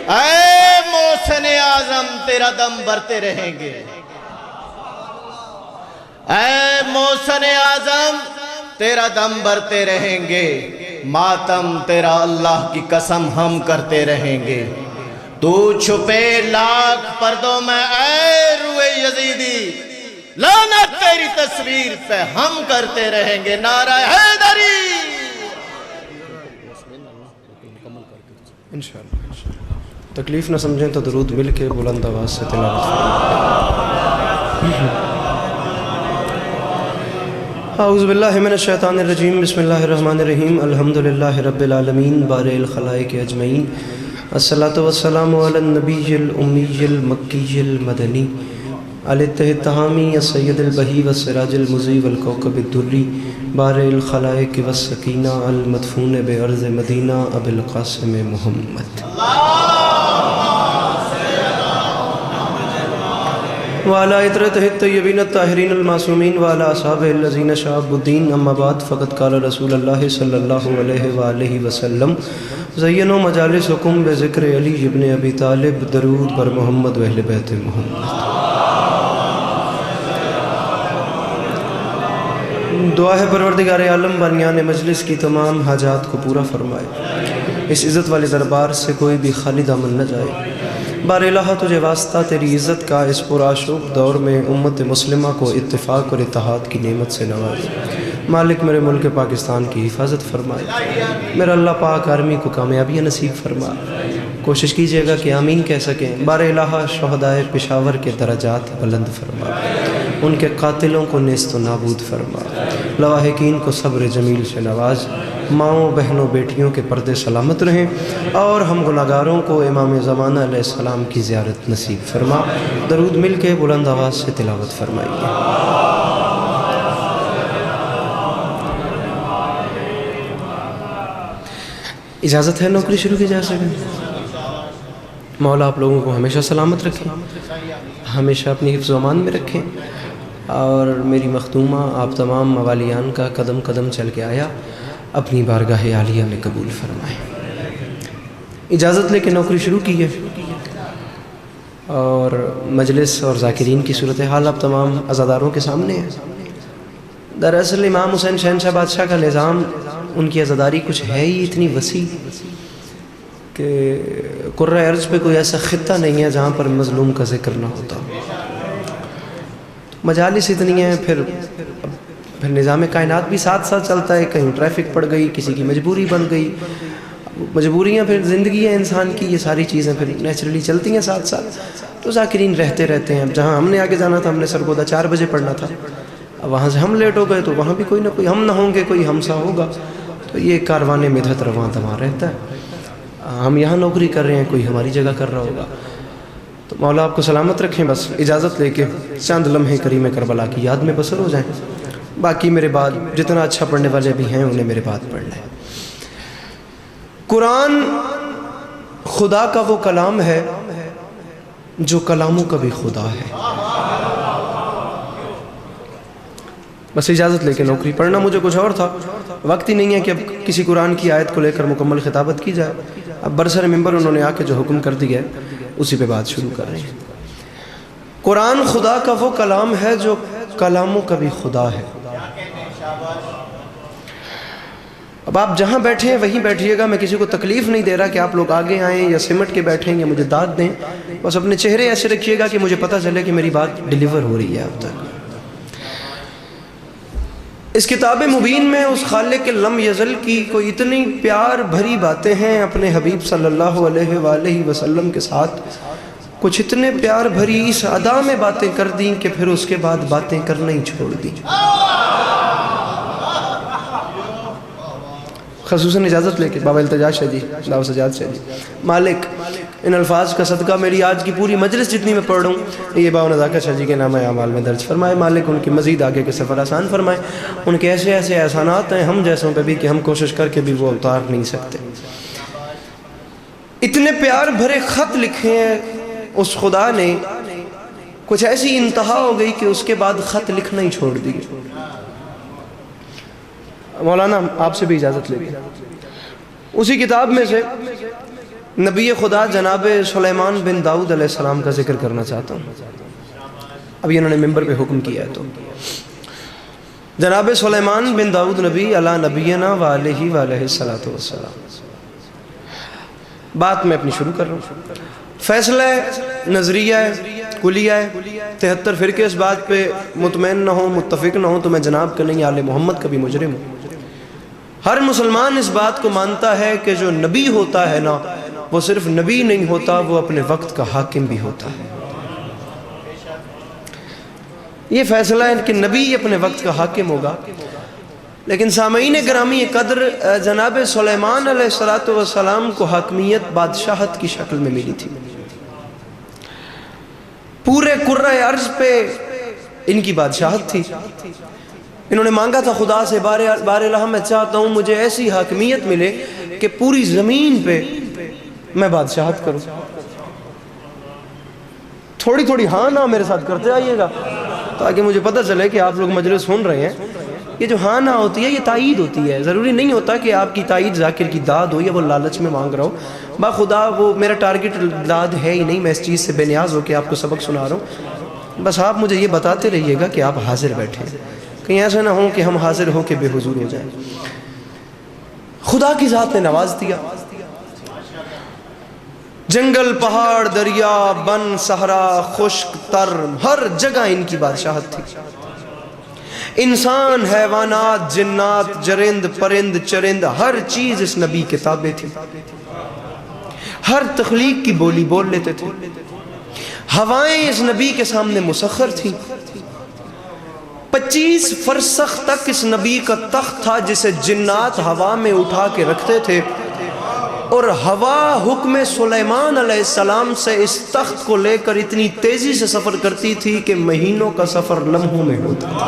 اے محسن اعظم تیرا دم بھرتے رہیں گے، اے محسن اعظم تیرا دم بھرتے رہیں گے، ماتم تیرا اللہ کی قسم ہم کرتے رہیں گے، تو چھپے لاکھ پردوں میں اے روئے یزیدی، لعنت تیری تصویر پہ ہم کرتے رہیں گے، نعرہ حیدری۔ انشاءاللہ تکلیف نہ سمجھیں تو درود مل کے بلند آواز سے تلاوت فرمائیں۔ اعوذ باللہ من الشیطان الرجیم، بسم اللہ الرحمن الرحیم، الحمدللہ رب العالمین، بارئ الخلائق اجمعین، الصلاۃ والسلام علی النبی الامی المکی المدنی، علی التہامی السید البہی والسراج المضی والکوکب الدری، بارئ الخلائق والسکینہ المدفون بارض مدینہ ابی القاسم محمد، وعلی اطرتہ الطیبین الطاہرین المعصومین، وعلی اصحابہ الذین شعبوا الدین، اما بعد فقد قال رسول اللہ صلی اللہ علیہ وآلہ وسلم، زینوا مجالسکم بذکر علی ابن ابی طالب، درود بر محمد و اہل بیت محمد۔ دعا ہے پروردگار عالم بانیان مجلس کی تمام حاجات کو پورا فرمائے، اس عزت والے دربار سے کوئی بھی خالی دامن نہ جائے۔ بار الہ تجھے واسطہ تیری عزت کا اس پرآشوب دور میں امت مسلمہ کو اتفاق اور اتحاد کی نعمت سے نواز۔ مالک میرے ملک پاکستان کی حفاظت فرمائے، میرا اللہ پاک آرمی کو کامیابی نصیب فرمائے، کوشش کیجئے گا کہ آمین کہہ سکیں۔ بار الہ شہدائے پشاور کے درجات بلند فرمائے، ان کے قاتلوں کو نیست و نابود فرمائے، لواحقین کو صبر جمیل سے نواز، ماؤں بہنوں بیٹیوں کے پردے سلامت رہیں، اور ہم گناہگاروں کو امام زمانہ علیہ السلام کی زیارت نصیب فرما۔ درود مل کے بلند آواز سے تلاوت فرمائیے۔ اجازت ہے نوکری شروع کی جا سکے؟ مولا آپ لوگوں کو ہمیشہ سلامت رکھیں، ہمیشہ اپنی حفظ و امان میں رکھیں، اور میری مخدومہ آپ تمام موالیان کا قدم قدم چل کے آیا اپنی بارگاہ عالیہ میں قبول فرمائیں۔ اجازت لے کے نوکری شروع کی ہے، اور مجلس اور ذاکرین کی صورتحال اب تمام عزاداروں کے سامنے ہے۔ دراصل امام حسین شہنشاہ بادشاہ کا نظام، ان کی عزاداری کچھ ہے ہی اتنی وسیع کہ قرۂ ارض پہ کوئی ایسا خطہ نہیں ہے جہاں پر مظلوم کا ذکر نہ ہوتا۔ مجالس اتنی ہیں، پھر نظام کائنات بھی ساتھ ساتھ چلتا ہے، کہیں ٹریفک پڑ گئی، کسی کی مجبوری بن گئی، مجبوریاں پھر زندگی ہے انسان کی، یہ ساری چیزیں پھر نیچرلی چلتی ہیں ساتھ ساتھ، تو ذاکرین رہتے رہتے ہیں۔ جہاں ہم نے آگے جانا تھا، ہم نے سرگودا 4 بجے پڑھنا تھا، اب وہاں سے ہم لیٹ ہو گئے تو وہاں بھی کوئی نہ کوئی ہم نہ ہوں گے، کوئی ہم سا ہوگا، تو یہ کاروان مدحت رواں دواں رہتا ہے۔ ہم یہاں نوکری کر رہے ہیں، کوئی ہماری جگہ کر رہا ہوگا، تو مولا آپ کو سلامت رکھیں۔ بس اجازت لے کے چند لمحے کریم کربلا کی یاد میں بسر ہو جائیں، باقی میرے بعد جتنا اچھا پڑھنے والے بھی ہیں انہیں میرے بعد پڑھ لیں۔ قرآن خدا کا وہ کلام ہے جو کلاموں کا بھی خدا ہے۔ بس اجازت لے کے نوکری پڑھنا مجھے کچھ اور تھا، وقت ہی نہیں ہے کہ اب کسی قرآن کی آیت کو لے کر مکمل خطابت کی جائے۔ اب برسر ممبر انہوں نے آ کے جو حکم کر دیا ہے اسی پہ بات شروع کر رہے ہیں۔ قرآن خدا کا وہ کلام ہے جو کلاموں کا بھی خدا ہے۔ اب آپ جہاں بیٹھے ہیں وہیں بیٹھیے گا، میں کسی کو تکلیف نہیں دے رہا کہ آپ لوگ آگے آئیں یا سمٹ کے بیٹھیں یا مجھے داد دیں، بس اپنے چہرے ایسے رکھیے گا کہ مجھے پتہ چلے کہ میری بات ڈیلیور ہو رہی ہے اب تک۔ اس کتاب مبین میں اس خالق کے لم یزل کی کوئی اتنی پیار بھری باتیں ہیں اپنے حبیب صلی اللہ علیہ وآلہ وسلم کے ساتھ، کچھ اتنے پیار بھری اس ادا میں باتیں کر دیں کہ پھر اس کے بعد باتیں کرنا ہی چھوڑ دیں۔ خصوصاً اجازت لے کے بابا التجا شاہ جی، بابا سجاد شاہ جی، مالک ان الفاظ کا صدقہ میری آج کی پوری مجلس جتنی میں پڑھ رہا ہوں یہ بابا نزاکت شاہ جی کے نام اعمال میں درج فرمائے۔ مالک ان کی مزید آگے کے سفر آسان فرمائے، ان کے ایسے ایسے احسانات ہیں ہم جیسوں پہ بھی کہ ہم کوشش کر کے بھی وہ اتار نہیں سکتے۔ اتنے پیار بھرے خط لکھے ہیں اس خدا نے، کچھ ایسی انتہا ہو گئی کہ اس کے بعد خط لکھنا ہی چھوڑ دی۔ مولانا آپ سے بھی اجازت لے گئے، اسی کتاب میں سے نبی خدا جناب سلیمان بن داؤد علیہ السلام کا ذکر کرنا چاہتا ہوں. ابھی انہوں نے ممبر پہ حکم کیا ہے. تو جناب سلیمان بن داؤد نبی علی نبینا وعلیہ وآلہ السلام. بات میں اپنی شروع کر رہا ہوں. فیصلہ نظریہ کلیہ 73 فرقے اس بات پہ مطمئن نہ ہوں، متفق نہ ہوں تو میں جناب کا نہیں آل محمد کا بھی مجرم ہوں. ہر مسلمان اس بات کو مانتا ہے کہ جو نبی ہوتا ہے نا، وہ صرف نبی نہیں ہوتا، وہ اپنے وقت کا حاکم بھی ہوتا ہے. یہ فیصلہ ہے کہ نبی اپنے وقت کا حاکم ہوگا. لیکن سامعین گرامی قدر، جناب سلیمان علیہ السلام کو حاکمیت بادشاہت کی شکل میں ملی تھی. پورے کرۂ ارض پہ ان کی بادشاہت تھی. انہوں نے مانگا تھا خدا سے، بار الہ میں چاہتا ہوں مجھے ایسی حاکمیت ملے کہ پوری زمین پہ میں بادشاہت کروں. تھوڑی تھوڑی ہاں نہ میرے ساتھ کرتے آئیے گا تاکہ مجھے پتہ چلے کہ آپ لوگ مجلس سن رہے ہیں. یہ جو ہاں نہ ہوتی ہے یہ تائید ہوتی ہے. ضروری نہیں ہوتا کہ آپ کی تائید ذاکر کی داد ہو یا وہ لالچ میں مانگ رہا ہو. باخدا وہ میرا ٹارگٹ داد ہے ہی نہیں. میں اس چیز سے بے نیاز ہو کے آپ کو سبق سنا رہا ہوں. بس آپ مجھے یہ بتاتے رہیے گا کہ آپ حاضر بیٹھے ہیں. کہیں ایسا نہ ہو کہ ہم حاضر ہو کے بے حضور ہو جائیں. خدا کی ذات نے نواز دیا. جنگل، پہاڑ، دریا، بن، صحرا، خشک، تر، ہر جگہ ان کی بادشاہت تھی. انسان، حیوانات، جنات، جرند، پرند، چرند، ہر چیز اس نبی کے تابع تھی. ہر تخلیق کی بولی بول لیتے تھے. ہوائیں اس نبی کے سامنے مسخر تھیں. 25 فرسخ تک اس نبی کا تخت تھا جسے جنات ہوا میں اٹھا کے رکھتے تھے، اور ہوا حکم سلیمان علیہ السلام سے اس تخت کو لے کر اتنی تیزی سے سفر کرتی تھی کہ مہینوں کا سفر لمحوں میں ہوتا تھا.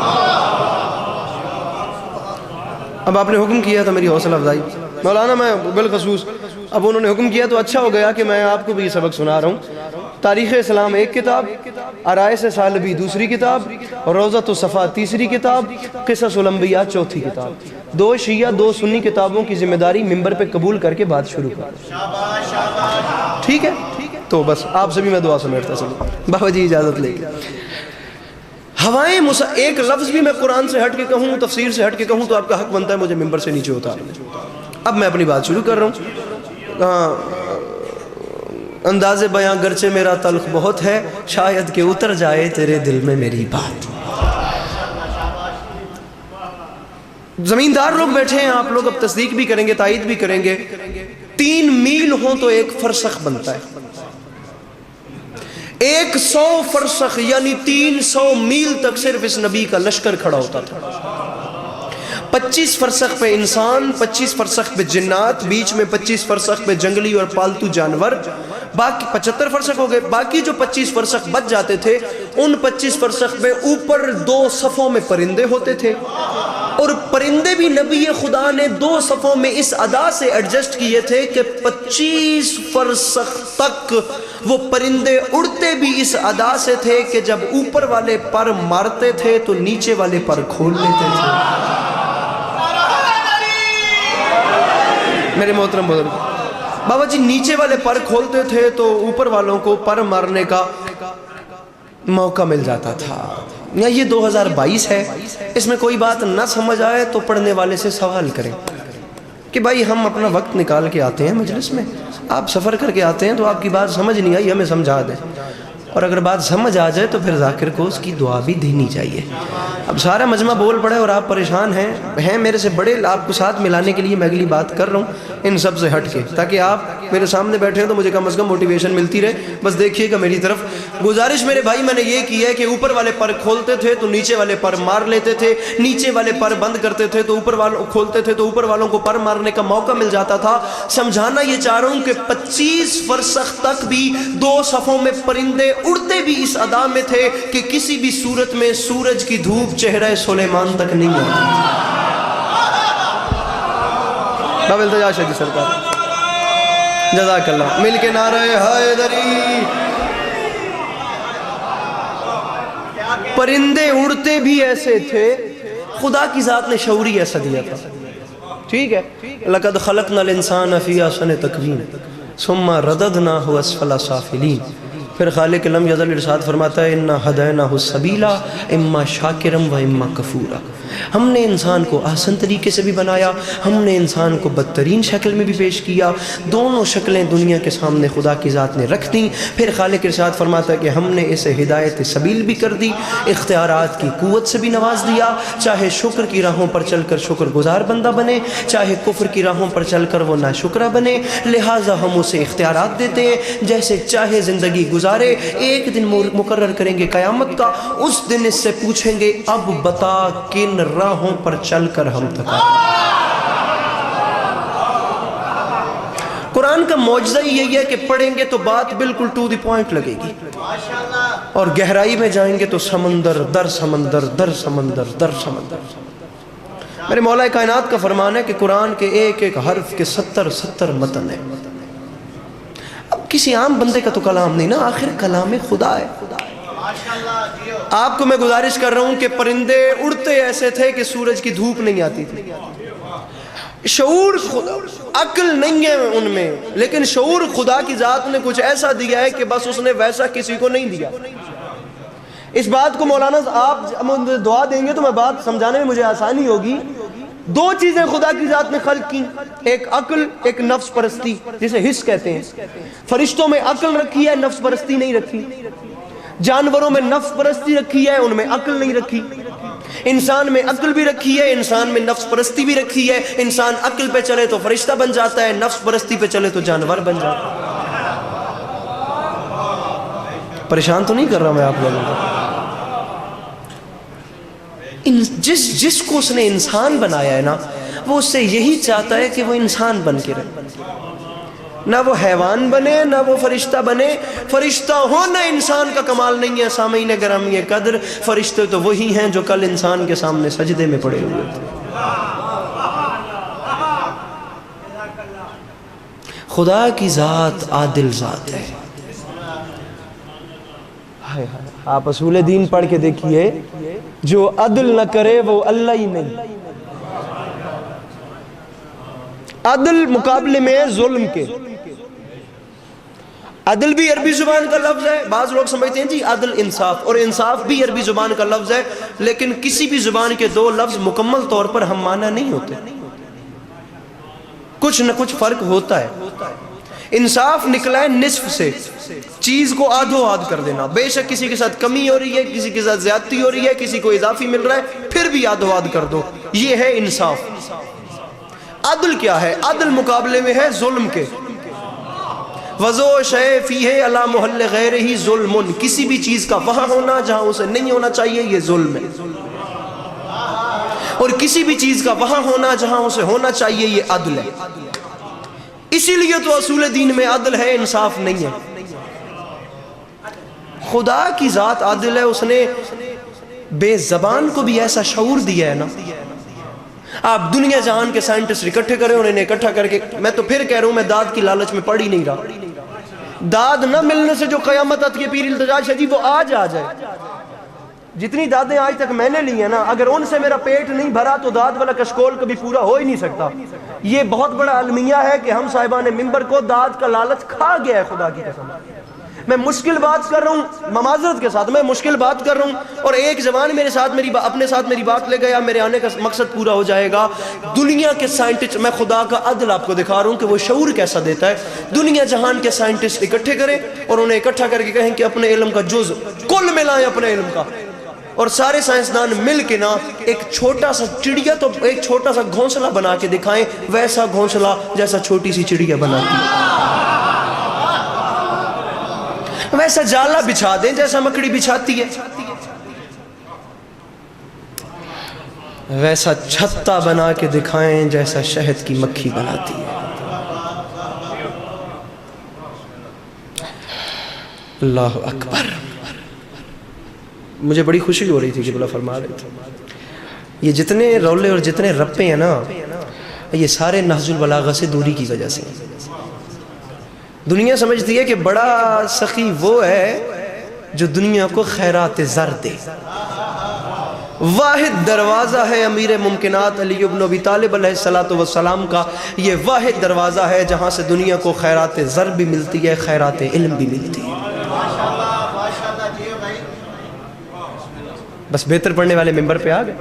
اب آپ نے حکم کیا تھا میری حوصلہ افزائی مولانا، میں بالخصوص اب انہوں نے حکم کیا تو اچھا ہو گیا کہ میں آپ کو بھی یہ سبق سنا رہا ہوں. تاریخ اسلام 1 کتاب، عرائس سالبی 2 کتاب، روضۃ الصفا 3 کتاب، قصص الانبیاء 4 کتاب. 2 شیعہ 2 سنی کتابوں کی ذمہ داری ممبر پہ قبول کر کے بات شروع کر. ٹھیک ہے؟ تو بس آپ سے بھی میں دعا سمیٹتا چلوں. بابا جی اجازت لے کے. ہوائیں ایک لفظ بھی میں قرآن سے ہٹ کے کہوں، تفسیر سے ہٹ کے کہوں تو آپ کا حق بنتا ہے مجھے ممبر سے نیچے اتارنا. اب میں اپنی بات شروع کر رہا ہوں. انداز بیاں گرچہ میرا تلخ بہت ہے، شاید کہ اتر جائے تیرے دل میں میری بات. زمیندار لوگ بیٹھے ہیں، آپ لوگ اب تصدیق بھی کریں گے، تائید بھی کریں گے. 3 میل ہوں تو 1 فرسخ بنتا ہے. 100 فرسخ یعنی 300 میل تک صرف اس نبی کا لشکر کھڑا ہوتا تھا. 25 فرسخ پہ انسان، 25 فرسخ پہ جنات، بیچ میں 25 فرسخ پہ جنگلی اور پالتو جانور. باقی 75 فرسخ ہو گئے. باقی جو 25 فرسخ بچ جاتے تھے ان 25 فرسخ پہ اوپر 2 صفوں میں پرندے ہوتے تھے، اور پرندے بھی نبی خدا نے 2 صفوں میں اس ادا سے ایڈجسٹ کیے تھے کہ 25 فرسخ تک وہ پرندے اڑتے بھی اس ادا سے تھے کہ جب اوپر والے پر مارتے تھے تو نیچے والے پر کھول لیتے تھے. میرے محترم بزرگ، بابا جی نیچے والے پر کھولتے تھے تو اوپر والوں کو پر مارنے کا موقع مل جاتا تھا. یا یہ 2022 ہے، اس میں کوئی بات نہ سمجھ آئے تو پڑھنے والے سے سوال کریں کہ بھائی ہم اپنا وقت نکال کے آتے ہیں مجلس میں، آپ سفر کر کے آتے ہیں تو آپ کی بات سمجھ نہیں آئی ہمیں سمجھا دیں، اور اگر بات سمجھ آ جائے تو پھر ذاکر کو اس کی دعا بھی دینی چاہیے. اب سارا مجمع بول پڑے اور آپ پریشان ہیں میرے سے بڑے، آپ کو ساتھ ملانے کے لیے میں اگلی بات کر رہا ہوں ان سب سے ہٹ کے، تاکہ آپ میرے سامنے بیٹھے ہیں تو مجھے کم از کم موٹیویشن ملتی رہے. بس دیکھیے گا میری طرف. گزارش میرے بھائی میں نے یہ کی ہے کہ اوپر والے پر کھولتے تھے تو نیچے والے پر مار لیتے تھے، نیچے والے پر بند کرتے تھے تو اوپر والوں کھولتے تھے تو اوپر والوں کو پر مارنے کا موقع مل جاتا تھا. سمجھانا یہ چاہ رہا ہوں کہ 25 فرسخ تک بھی 2 صفوں میں پرندے اڑتے بھی اس ادا میں تھے کہ کسی بھی صورت میں سورج کی دھوپ چہرہ سلیمان تک نہیں آتی. باب التجا شاہ جی سرکار جزاک اللہ. مل کے نعرہ حیدری. پرندے اڑتے بھی ایسے تھے، خدا کی ذات نے شعوری ایسا دیا تھا. ٹھیک ہے، لقد خلقنا الانسان فی احسن تقویم. ثم رددناہ اسفل سافلین. پھر خالق لم یزل ارشاد فرماتا ہے انا ہدیناہ السبیلا اما شاکرم و اما کفورا. ہم نے انسان کو احسن طریقے سے بھی بنایا, ہم نے انسان کو بدترین شکل میں بھی پیش کیا. دونوں شکلیں دنیا کے سامنے خدا کی ذات نے رکھ دیں. پھر خالق ارشاد فرماتا ہے کہ ہم نے اسے ہدایت سبیل بھی کر دی, اختیارات کی قوت سے بھی نواز دیا. چاہے شکر کی راہوں پر چل کر شکر گزار بندہ بنے, چاہے کفر کی راہوں پر چل کر وہ ناشکرہ بنے. لہٰذا ہم اسے اختیارات دیتے ہیں جیسے چاہے زندگی گزارے. ایک دن مقرر کریں گے قیامت کا, اس دن اس سے پوچھیں گے اب بتا کن راہوں پر چل کر ہم تک آئے. قرآن کا معجزہ یہی ہے کہ پڑھیں گے تو بات بالکل ٹو دی پوائنٹ لگے گی, اور گہرائی میں جائیں گے تو سمندر در سمندر در سمندر در سمندر. میرے مولا کائنات کا فرمان ہے کہ قرآن کے ایک ایک حرف کے 70 متن ہیں. اب کسی عام بندے کا تو کلام نہیں نا, آخر کلام خدا ہے. آپ کو میں گزارش کر رہا ہوں کہ پرندے اڑتے ایسے تھے کہ سورج کی دھوپ نہیں آتی تھی. شعور خدا, عقل نہیں ہے ان میں, لیکن شعور خدا کی ذات نے کچھ ایسا دیا ہے کہ بس اس نے ویسا کسی کو نہیں دیا. اس بات کو مولانا آپ دعا دیں گے تو میں بات سمجھانے میں مجھے آسانی ہوگی. دو چیزیں خدا کی ذات نے خلق کی, ایک عقل, ایک نفس پرستی جسے حس کہتے ہیں. فرشتوں میں عقل رکھی ہے, نفس پرستی نہیں رکھی. جانوروں میں نفس پرستی رکھی ہے, ان میں عقل نہیں رکھی. انسان میں عقل بھی رکھی ہے, انسان میں نفس پرستی بھی رکھی ہے. انسان عقل پہ چلے تو فرشتہ بن جاتا ہے, نفس پرستی پہ چلے تو جانور بن جاتا ہے. پریشان تو نہیں کر رہا میں آپ لوگوں کو. جس کو اس نے انسان بنایا ہے نا, وہ اس سے یہی چاہتا ہے کہ وہ انسان بن کے رہے, نہ وہ حیوان بنے نہ وہ فرشتہ بنے. فرشتہ ہونا انسان کا کمال نہیں ہے. سامعین گرامی قدر, فرشتے تو وہی ہیں جو کل انسان کے سامنے سجدے میں پڑے ہوئے تھے. خدا کی ذات عادل ذات ہے. آپ اصول دین پڑھ کے دیکھیے, جو عدل نہ کرے وہ اللہ ہی نہیں. عدل مقابلے میں ظلم کے. عدل بھی عربی زبان کا لفظ ہے. بعض لوگ سمجھتے ہیں جی عدل انصاف, اور انصاف بھی عربی زبان کا لفظ ہے, لیکن کسی بھی زبان کے دو لفظ مکمل طور پر ہم معنی نہیں ہوتے, کچھ نہ کچھ فرق ہوتا ہے. انصاف نکلا ہے نصف سے, چیز کو آدھو آدھ کر دینا. بے شک کسی کے ساتھ کمی ہو رہی ہے, کسی کے ساتھ زیادتی ہو رہی ہے, کسی کو اضافی مل رہا ہے, پھر بھی آدھو آدھ کر دو. یہ ہے انصاف. عدل کیا ہے؟ عدل مقابلے میں ہے ظلم کے. وَذُو شَيْءٍ فِيهِ عَلَى مُحَلِّ غَيْرِهِ ظُلْمٌ, کسی بھی چیز کا وہاں ہونا جہاں اسے نہیں ہونا چاہیے یہ ظلم ہے, اور کسی بھی چیز کا وہاں ہونا جہاں اسے ہونا چاہیے یہ عدل ہے. اسی لیے تو اصول دین میں عدل ہے, انصاف نہیں ہے. خدا کی ذات عادل ہے. اس نے بے زبان کو بھی ایسا شعور دیا ہے نا. آپ دنیا جہان کے سائنٹسٹ اکٹھے کریں اور انہیں اکٹھا کر کے, میں تو پھر کہہ رہا ہوں میں داد کی لالچ میں پڑ ہی نہیں رہا. داد نہ ملنے سے جو قیامت آتی ہے پیر التجا شاہ جی وہ آج آ جائے. جتنی دادیں آج تک میں نے لی ہیں نا, اگر ان سے میرا پیٹ نہیں بھرا تو داد والا کشکول کبھی پورا ہو ہی نہیں سکتا. یہ بہت بڑا المیہ ہے کہ ہم صاحبان ممبر کو داد کا لالچ کھا گیا ہے. خدا کی قسم میں مشکل بات کر رہا ہوں, معذرت کے ساتھ میں مشکل بات کر رہا ہوں, اور ایک جوان میرے ساتھ اپنے ساتھ میری بات لے گیا, میرے آنے کا مقصد پورا ہو جائے گا. دنیا کے سائنٹسٹ, میں خدا کا عدل آپ کو دکھا رہا ہوں کہ وہ شعور کیسا دیتا ہے. دنیا جہان کے سائنٹسٹ اکٹھے کریں اور انہیں اکٹھا کر کے کہیں کہ اپنے علم کا جز کل ملائیں اپنے علم کا, اور سارے سائنسدان مل کے نا ایک چھوٹا سا چڑیا, تو ایک چھوٹا سا گھونسلہ بنا کے دکھائیں, ویسا گھونسلہ جیسا چھوٹی سی چڑیا بناتی ہے, ویسا جالا بچھا دیں جیسا مکڑی بچھاتی ہے, ویسا چھتا بنا کے دکھائیں جیسا شہد کی مکھی بناتی ہے. اللہ اکبر. مجھے بڑی خوشی ہو رہی تھی کہ بلا فرما رہے تھے یہ جتنے رولے اور جتنے رپے ہیں نا, یہ سارے نہج البلاغہ سے دوری کی وجہ سے. دنیا سمجھتی ہے کہ بڑا سخی وہ ہے جو دنیا کو خیرات زر دے, واحد دروازہ ہے امیر ممکنات علی ابن ابی طالب علیہ الصلوۃ والسلام کا. یہ واحد دروازہ ہے جہاں سے دنیا کو خیرات زر بھی ملتی ہے، خیرات علم بھی ملتی ہے. بس بہتر پڑھنے والے ممبر پہ آ گئے.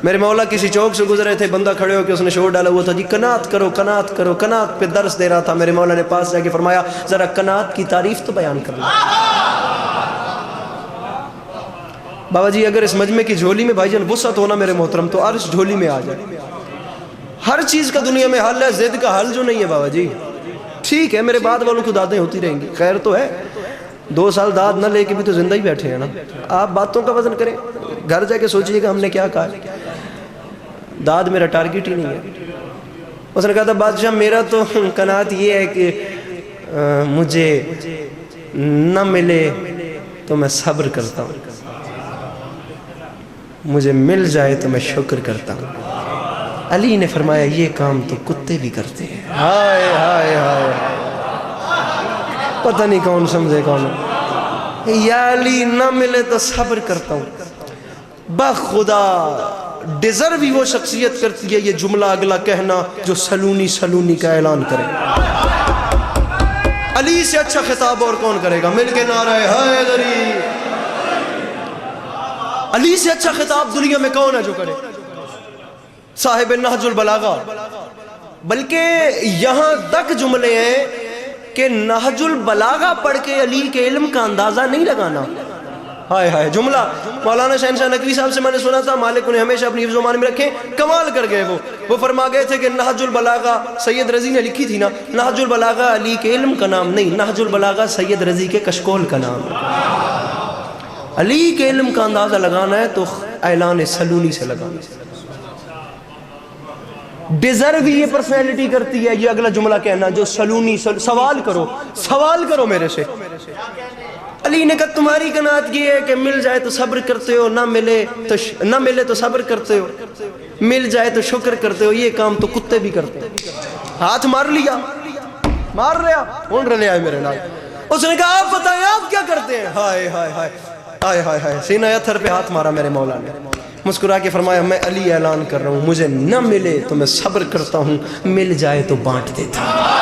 میرے مولا کسی چوک سے گزرے تھے، بندہ کھڑے ہو کے اس نے شور ڈالا ہوا تھا، جی قناعت کرو قناعت کرو. قناعت پہ درس دے رہا تھا. میرے مولا نے پاس جا کے فرمایا ذرا قناعت کی تعریف تو بیان کر لو. بابا جی اگر اس مجمع کی جھولی میں بھائی جان وسعت ہونا میرے محترم تو عرش جھولی میں آ جائے. ہر چیز کا دنیا میں حل ہے، ضد کا حل جو نہیں ہے بابا جی. ٹھیک ہے میرے بعد والوں کو دادیں ہوتی رہیں گی، خیر تو ہے. 2 سال داد نہ لے کے بھی تو زندہ ہی بیٹھے ہیں نا. آپ باتوں کا وزن کریں، گھر جا کے سوچئے کہ ہم نے کیا کہا. داد میرا ٹارگٹ ہی نہیں ہے. اس نے کہا تھا بادشاہ میرا تو قناعت یہ ہے کہ مجھے نہ ملے تو میں صبر کرتا ہوں، مجھے مل جائے تو میں شکر کرتا ہوں. علی نے فرمایا یہ کام تو کتے بھی کرتے ہیں. ہائے ہائے ہائے، پتہ نہیں کون سمجھے کون. یا علی نہ ملے تو صبر کرتا ہوں. بخدا ڈیزرو ہی وہ شخصیت کرتی ہے یہ جملہ اگلا کہنا جو سلونی سلونی کا اعلان کرے. علی سے اچھا خطاب اور کون کرے گا؟ مل کے نعرہ حیدری. علی سے اچھا خطاب دنیا میں کون ہے جو کرے؟ صاحب نہج البلاغہ. بلکہ یہاں تک جملے ہیں کہ نہج البلاغہ پڑھ کے علی کے علم کا اندازہ نہیں لگانا. ہائے ہائے جملہ مولانا شہنشاہ نقوی صاحب سے میں نے سنا تھا، مالک انہیں ہمیشہ اپنی حفظ و مان میں رکھیں. کمال کر گئے وہ فرما گئے تھے کہ نہج البلاغہ سید رضی نے لکھی تھی نا. نہج البلاغہ علی کے علم کا نام نہیں، نہج البلاغہ سید رضی کے کشکول کا نام. علی کے علم کا اندازہ لگانا ہے تو اعلان سلونی سے لگانا. ڈیزرو ہی یہ پرسنالٹی کرتی ہے یہ اگلا جملہ کہنا جو سلونی. سوال کرو میرے سے. علی نے کہا تمہاری قناعت یہ ہے کہ مل جائے تو صبر کرتے ہو، نہ ملے تو صبر کرتے ہو، مل جائے تو شکر کرتے ہو. یہ کام تو کتے بھی کرتے ہیں. ہاتھ مار لیا، مار رہا ہون رلے آئے میرے نال. اس نے کہا آپ بتائیں آپ کیا کرتے ہیں؟ ہائے ہائے ہائے ہائے ہائے ہائے. سینہ اتھر پہ ہاتھ مارا میرے مولا نے. مسکرا کے فرمایا میں علی اعلان کر رہا ہوں مجھے نہ ملے تو میں صبر کرتا ہوں، مل جائے تو بانٹ دیتا ہوں.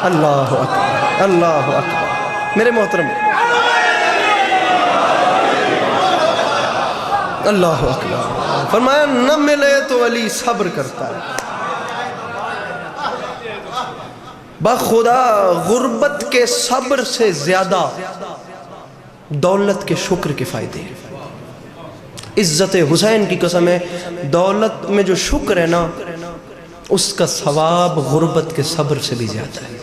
اللہ اکبر اللہ اکبر. میرے محترم اللہ اکبر. فرمایا نہ ملے تو علی صبر کرتا ہے. بخدا غربت کے صبر سے زیادہ دولت کے شکر کے فائدے ہیں. عزت حسین کی قسم ہے دولت میں جو شکر ہے نا اس کا ثواب غربت کے صبر سے بھی زیادہ ہے.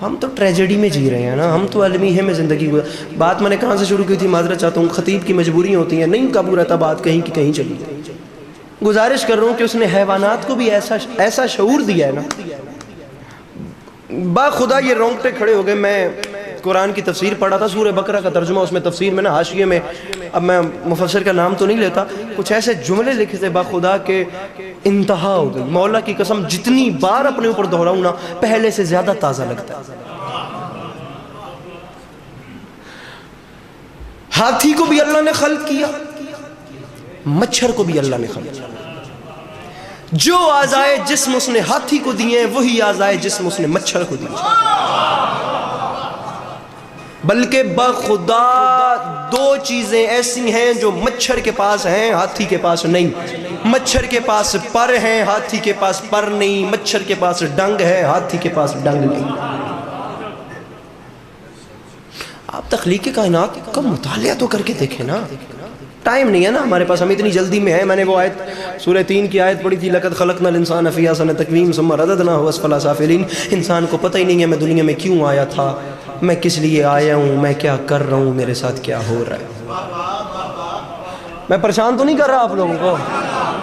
ہم تو ٹریجڈی میں جی رہے ہیں نا، ہم تو عالمی میں زندگی. بات میں نے کہاں سے شروع کی تھی معذرت چاہتا ہوں، خطیب کی مجبوریاں ہوتی ہیں، نہیں قابو رہتا بات کہیں کی کہیں چلی. گزارش کر رہا ہوں کہ اس نے حیوانات کو بھی ایسا شعور دیا ہے نا. خدا یہ رونگٹے کھڑے ہو گئے. میں قرآن کی تفسیر پڑھا تھا، سورہ بقرہ کا ترجمہ اس میں تفسیر میں نا حاشیے میں، اب میں مفسر کا نام تو نہیں لیتا، کچھ ایسے جملے لکھے تھے خدا کے انتہا ہو گئی. مولا کی قسم جتنی بار اپنے اوپر دہراؤں نا پہلے سے زیادہ تازہ لگتا ہے. ہاتھی کو بھی اللہ نے خلق کیا، مچھر کو بھی اللہ نے خلق کیا. جو اعضائے جسم اس نے ہاتھی کو دیے ہیں وہی اعضائے جسم اس نے مچھر کو دیے. بلکہ بخدا 2 چیزیں ایسی ہیں جو مچھر کے پاس ہیں ہاتھی کے پاس نہیں. مچھر کے پاس پر ہیں ہاتھی کے پاس پر نہیں. مچھر کے پاس ڈنگ ہے ہاتھی کے پاس ڈنگ نہیں. آپ تخلیق کائنات کا مطالعہ تو کر کے دیکھیں نا. ٹائم نہیں ہے نا ہمارے پاس، ہم اتنی جلدی میں ہیں. میں نے وہ آیت سورہ 3 کی آیت پڑھی تھی لقد خلقنا الانسان فی احسن تقویم ثم رددناہ اسفل سافلین. انسان کو پتہ ہی نہیں ہے میں دنیا میں کیوں آیا تھا، میں کس لیے آیا ہوں، میں کیا کر رہا ہوں، میرے ساتھ کیا ہو رہا ہے. میں پریشان تو نہیں کر رہا آپ لوگوں کو؟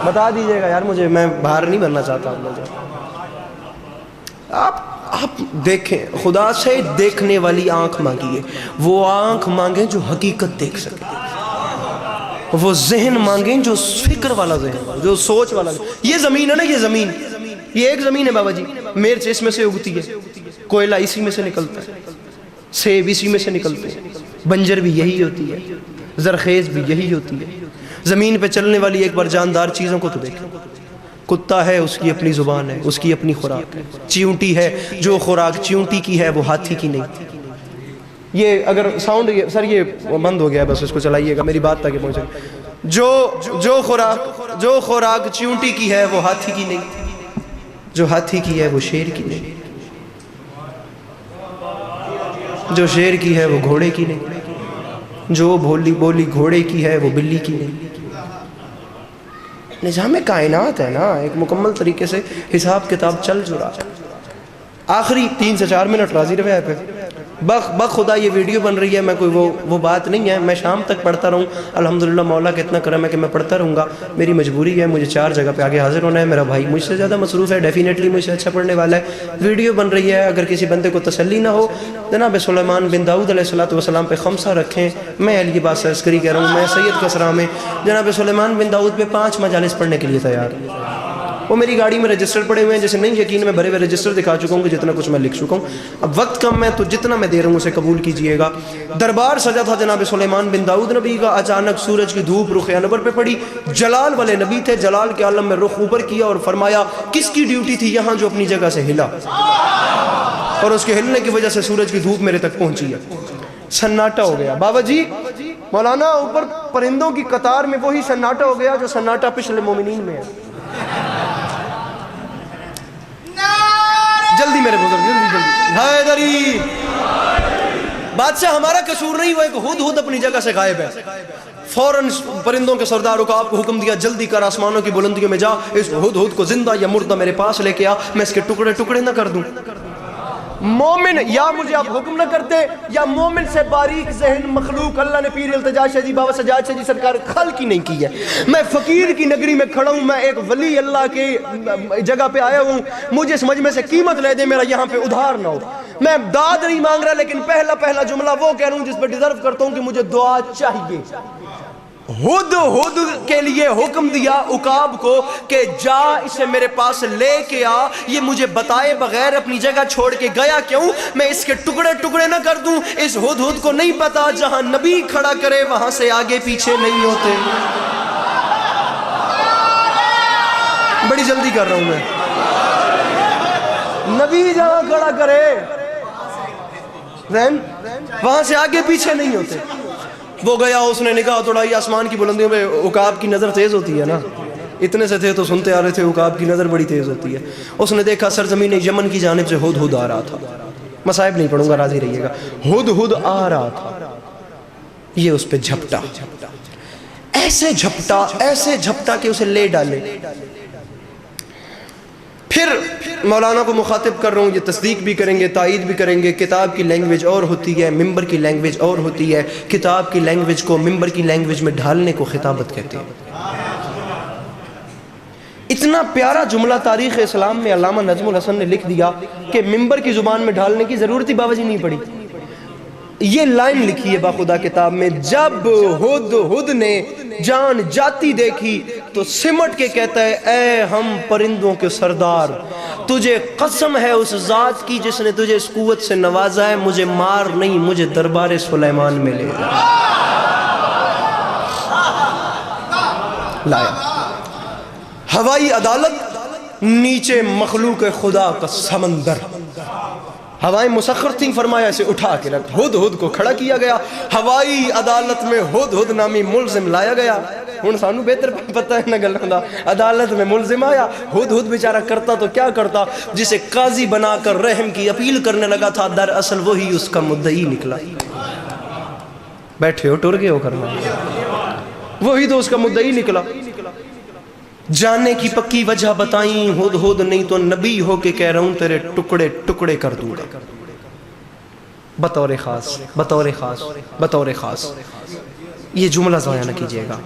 بتا دیجئے گا یار مجھے، میں باہر نہیں بننا چاہتا آپ لوگوں. آپ دیکھیں، خدا سے دیکھنے والی آنکھ مانگیے. وہ آنکھ مانگیں جو حقیقت دیکھ سکے، وہ ذہن مانگیں جو فکر والا ذہن، جو سوچ والا ذہن. یہ زمین ہے نا، یہ زمین، یہ ایک زمین ہے بابا جی. مرچ اس میں سے اگتی ہے، کوئلہ اسی میں سے نکلتا ہے، سیب اسی میں سے نکلتے ہیں، بنجر بھی یہی ہوتی ہے، زرخیز بھی یہی ہوتی ہے۔ زمین پہ چلنے والی ایک بار جاندار چیزوں کو تو دیکھیں، کتا ہے اس کی اپنی زبان ہے، اس کی اپنی خوراک ہے، چیونٹی ہے جو خوراک چیونٹی کی ہے وہ ہاتھی کی نہیں۔ یہ اگر ساؤنڈ سر یہ بند ہو گیا ہے، بس اس کو چلائیے گا، میری بات تاکہ پہنچے۔ جو خوراک چیونٹی کی ہے وہ ہاتھی کی نہیں، جو ہاتھی کی ہے وہ شیر کی نہیں، جو شیر کی ہے وہ گھوڑے کی نہیں، جو بولی گھوڑے کی ہے وہ بلی کی نہیں۔ نظام کائنات ہے نا، ایک مکمل طریقے سے حساب کتاب چل رہا ہے۔ آخری 3 سے 4 منٹ راضی رہے پہ بخدا یہ ویڈیو بن رہی ہے، میں کوئی وہ بات نہیں ہے، میں شام تک پڑھتا رہوں، الحمدللہ مولا کا اتنا کرم ہے کہ میں پڑھتا رہوں گا، میری مجبوری ہے، مجھے 4 جگہ پہ آگے حاضر ہونا ہے، میرا بھائی مجھ سے زیادہ مصروف ہے، ڈیفینیٹلی مجھ سے اچھا پڑھنے والا ہے، ویڈیو بن رہی ہے، اگر کسی بندے کو تسلی نہ ہو، جناب سلیمان بن داؤد علیہ السلام پہ خمسہ رکھیں، میں علی عباس عسکری کہہ رہا ہوں، میں سید کسرا میں جناب سلیمان بن داؤد پہ 5 مجالس پڑھنے کے لیے تیار ہوں۔ وہ میری گاڑی میں رجسٹر پڑے ہوئے ہیں، جیسے نہیں یقین میں بھرے ہوئے رجسٹر دکھا چکا ہوں کہ جتنا کچھ میں لکھ چکا ہوں۔ اب وقت کم ہے تو جتنا میں دے رہا ہوں اسے قبول کیجئے گا۔ دربار سجا تھا جناب سلیمان بن داؤد نبی کا، اچانک سورج کی دھوپ رخ انور پہ پڑی، جلال والے نبی تھے، جلال کے عالم میں رخ اوپر کیا اور فرمایا کس کی ڈیوٹی تھی یہاں جو اپنی جگہ سے ہلا، اور اس کے ہلنے کی وجہ سے سورج کی دھوپ میرے تک پہنچی ہے۔ سناٹا ہو گیا بابا جی، مولانا اوپر پرندوں کی قطار میں وہی سناٹا ہو گیا جو سناٹا پچھلے مومنین میں ہے۔ جلدی میرے بزرگ، جلدی حیدری، بادشاہ ہمارا قصور نہیں، وہ ایک ہد اپنی جگہ سے غائب ہے۔ فوراً پرندوں کے سردار عقاب کو حکم دیا جلدی کر آسمانوں کی بلندیوں میں جا، اس ہد کو زندہ یا مردہ میرے پاس لے کے آ، میں اس کے ٹکڑے ٹکڑے نہ کر دوں۔ مومن یا مجھے آپ حکم نہ کرتے یا مومن سے باریک ذہن مخلوق اللہ نے پیر التجا شاہ جی بابا سجاد شاہ جی سرکار خلق ہی نہیں کی ہے۔ میں فقیر کی نگری میں کھڑا ہوں، میں ایک ولی اللہ کی جگہ پہ آیا ہوں، مجھے اس مجمع سے قیمت لے دے، میرا یہاں پہ ادھار نہ ہو۔ میں داد نہیں مانگ رہا، لیکن پہلا جملہ وہ کہہ رہا ہوں جس پہ ڈیزرو کرتا ہوں کہ مجھے دعا چاہیے۔ ہد کے لیے حکم دیا عقاب کو کہ جا اسے میرے پاس لے کے آ، یہ مجھے بتائے بغیر اپنی جگہ چھوڑ کے گیا کیوں، میں اس کے ٹکڑے ٹکڑے نہ کر دوں۔ اس ہد کو نہیں پتا جہاں نبی کھڑا کرے وہاں سے آگے پیچھے نہیں ہوتے۔ بڑی جلدی کر رہا ہوں میں، نبی جہاں کھڑا کرے وہاں سے آگے پیچھے نہیں ہوتے۔ وہ گیا، اس نے نگاہ توڑائی آسمان کی بلندیوں میں، عقاب کی نظر تیز ہوتی ہے نا، اتنے سے تھے تو سنتے آ رہے تھے، عقاب کی نظر بڑی تیز ہوتی ہے۔ اس نے دیکھا سرزمین یمن کی جانب سے ہد آ رہا تھا، مصائب نہیں پڑھوں گا راضی رہیے گا، ہد آ رہا تھا، یہ اس پہ جھپٹا، ایسے جھپٹا کہ اسے لے ڈالے۔ پھر مولانا کو مخاطب کر رہا ہوں، یہ تصدیق بھی کریں گے، تائید بھی کریں گے، کتاب کی لینگویج اور ہوتی ہے، ممبر کی لینگویج اور ہوتی ہے، کتاب کی لینگویج کو ممبر کی لینگویج میں ڈھالنے کو خطابت کہتے ہیں۔ اتنا پیارا جملہ تاریخ اسلام میں علامہ نجم الحسن نے لکھ دیا کہ ممبر کی زبان میں ڈھالنے کی ضرورت ہی بابا جی نہیں پڑی۔ یہ لائن لکھی ہے باخدا کتاب میں، جب ہد نے جان جاتی دیکھی تو سمٹ کے کہتا ہے اے ہم پرندوں کے سردار، تجھے قسم ہے اس ذات کی جس نے تجھے اس قوت سے نوازا ہے، مجھے مار نہیں، مجھے دربار سلیمان میں لے لایا۔ ہوائی عدالت، نیچے مخلوق خدا کا سمندر، ہوائیں مسخر تھیں، فرمایا اسے اٹھا کے رکھ، ہد کو کھڑا کیا گیا، ہوائی عدالت میں ہد نامی ملزم لایا گیا۔ ہن سانو بہتر پتہ ہے نہ گلاں دا، عدالت میں ملزم آیا، ہد بیچارہ کرتا تو کیا کرتا، جسے قاضی بنا کر رحم کی اپیل کرنے لگا تھا، دراصل وہی اس کا مدعی نکلا۔ بیٹھے ہو ٹر گئے ہو کرنا، وہی تو اس کا مدعی نکلا۔ جانے کی پکی وجہ بتائیں، ہد نہیں تو نبی ہو کے کہہ رہا ہوں تیرے ٹکڑے ٹکڑے کر دوں گا، بطور خاص۔ یہ جملہ ضائع نہ کیجئے گا۔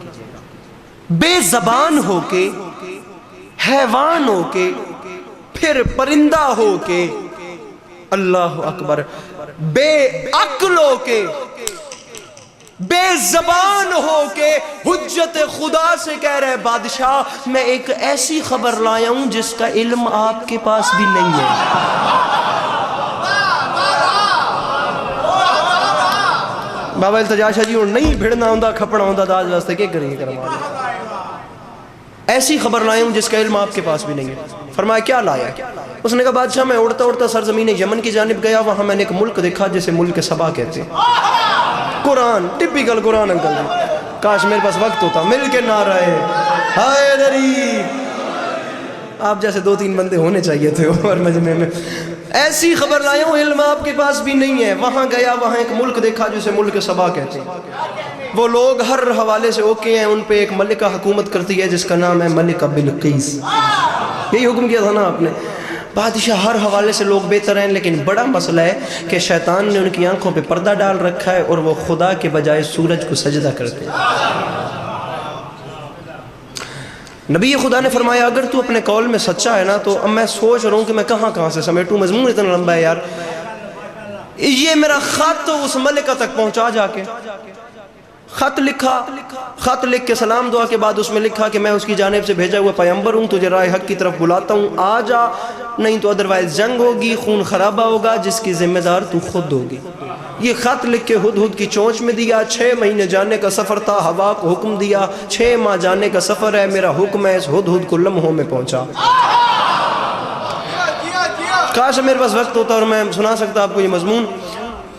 بے زبان ہو کے، حیوان ہو کے، پھر پرندہ ہو کے، اللہ اکبر، بے عقل ہو کے، بے زبان ہو کے حجت خدا سے کہہ رہے بادشاہ میں ایک ایسی خبر لایا ہوں جس کا علم آپ کے پاس بھی نہیں ہے۔ بابا التجا شاہ جی ہوں نہیں بھڑنا ہوں کھپڑا ہوں داج واسطے کیا کریے کرما ایسی خبر لائے ہوں جس کا علم آپ کے پاس بھی نہیں ہے۔ فرمایا کیا لایا؟ اس نے کہا بادشاہ میں اڑتا اڑتا سرزمین یمن کی جانب گیا، وہاں میں نے ایک ملک دیکھا جسے ملک سبا کہتے ہیں۔ قرآن ٹپیکل قرآن انکل جی، کاش میرے پاس وقت ہوتا مل کے نہ رہے ہائے دری، آپ جیسے 2-3 بندے ہونے چاہیے تھے اور مجمع میں۔ ایسی خبر لایا ہوں علم آپ کے پاس بھی نہیں ہے۔ وہاں گیا، وہاں ایک ملک دیکھا جسے ملک سبا کہتے ہیں۔ وہ لوگ ہر حوالے سے اوکے ہیں، ان پہ ایک ملکہ حکومت کرتی ہے جس کا نام ہے ملکہ بلقیس۔ یہی حکم کیا تھا نا آپ نے؟ بادشاہ ہر حوالے سے لوگ بہتر ہیں، لیکن بڑا مسئلہ ہے کہ شیطان نے ان کی آنکھوں پہ پردہ ڈال رکھا ہے اور وہ خدا کے بجائے سورج کو سجدہ کرتے ہیں۔ نبی خدا نے فرمایا اگر تو اپنے قول میں سچا ہے نا تو اب میں سوچ رہا ہوں کہ میں کہاں سے سمیٹوں، مضمون اتنا لمبا ہے یار۔ یہ میرا خط اس ملکہ تک پہنچا، جا کے خط لکھا، خط لکھ کے سلام دعا کے بعد اس میں لکھا کہ میں اس کی جانب سے بھیجا ہوا پیغمبر ہوں، تجھے راہ حق کی طرف بلاتا ہوں، آ جا، نہیں تو ادروائز جنگ ہوگی، خون خرابہ ہوگا، جس کی ذمہ دار تو خود ہوگی۔ یہ خط لکھ کے ہدہد کی چونچ میں دیا۔ 6 مہینے جانے کا سفر تھا، ہوا کو حکم دیا 6 ماہ جانے کا سفر ہے، میرا حکم ہے اس ہدہد کو لمحوں میں پہنچا۔ کاش میرے پاس وقت ہوتا اور میں سنا سکتا آپ کو یہ مضمون۔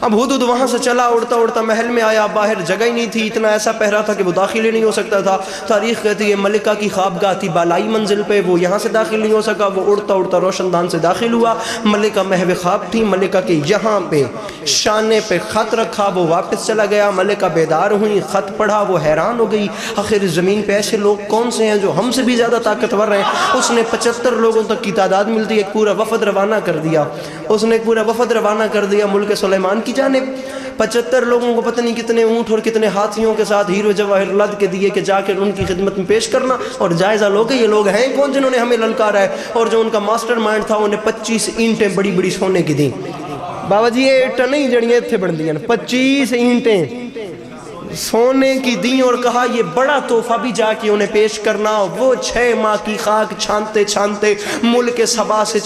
اب ہدہد وہاں سے چلا، اڑتا اڑتا محل میں آیا، باہر جگہ ہی نہیں تھی، اتنا ایسا پہرا تھا کہ وہ داخل ہی نہیں ہو سکتا تھا۔ تاریخ کہتی ہے ملکہ کی خوابگاہ تھی بالائی منزل پہ، وہ یہاں سے داخل نہیں ہو سکا، وہ اڑتا اڑتا روشن دان سے داخل ہوا۔ ملکہ محو خواب تھی، ملکہ کے یہاں پہ شانے پہ خط رکھا، وہ واپس چلا گیا۔ ملکہ بیدار ہوئی، خط پڑھا، وہ حیران ہو گئی، آخر اس زمین پہ ایسے لوگ کون سے ہیں جو ہم سے بھی زیادہ طاقتور ہیں؟ اس نے 75 لوگوں تک کی تعداد ملتی ہے، ایک پورا وفد روانہ کر دیا۔ اس نے ایک پورا وفد روانہ کر دیا ملک سلیمان کی جانب۔ 75 لوگوں کو پتہ نہیں کتنے اونٹ اور کتنے ہاتھیوں کے ساتھ ہیرو جواہر لد کے دیے کہ جا کر ان کی خدمت میں پیش کرنا اور جائزہ لو کہ یہ لوگ ہیں کون جنہوں نے ہمیں للکارا ہے۔ اور جو ان کا ماسٹر مائنڈ تھا انہیں 25 اینٹیں بڑی بڑی سونے کی دیں۔ بابا جی یہ اینٹیں نہیں جڑیاں تھے بن دیا، 25 اینٹیں سونے کی دیں اور کہا یہ بڑا تحفہ بھی جا کے انہیں پیش کرنا۔ وہ 6 ماہ کی خاک چھانتے چھانتے ملک سبا سے